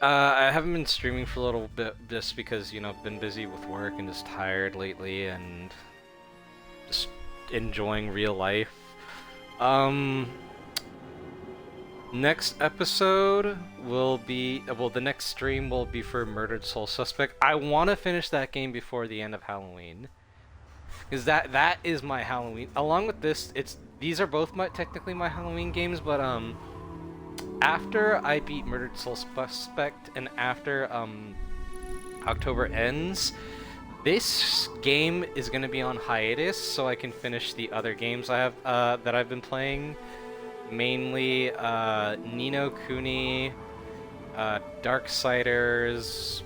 haven't been streaming for a little bit just because, you know, I've been busy with work and just tired lately and just enjoying real life. Next episode will be, well, the next stream will be for Murdered Soul Suspect. I want to finish that game before the end of Halloween. Because that is my Halloween. Along with this, these are both technically my Halloween games, but after I beat Murdered Soul Suspect and after October ends, this game is going to be on hiatus so I can finish the other games I have that I've been playing. Mainly Ni no Kuni, Darksiders,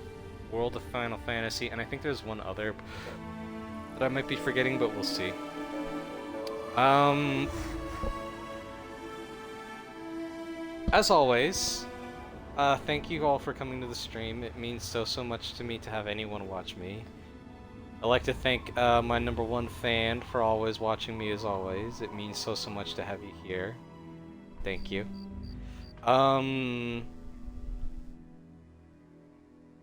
World of Final Fantasy, and I think there's one other that I might be forgetting, but we'll see. As always, thank you all for coming to the stream. It means so much to me to have anyone watch me. I'd like to thank my #1 fan for always watching me as always. It means so much to have you here. Thank you.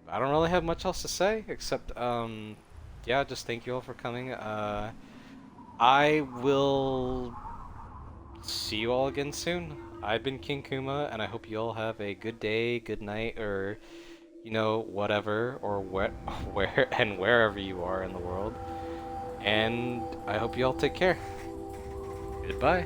I don't really have much else to say except, yeah, just thank you all for coming. I will see you all again soon. I've been King Kuma, and I hope you all have a good day, good night, or, you know, whatever, or where and wherever you are in the world. And I hope you all take care. Goodbye.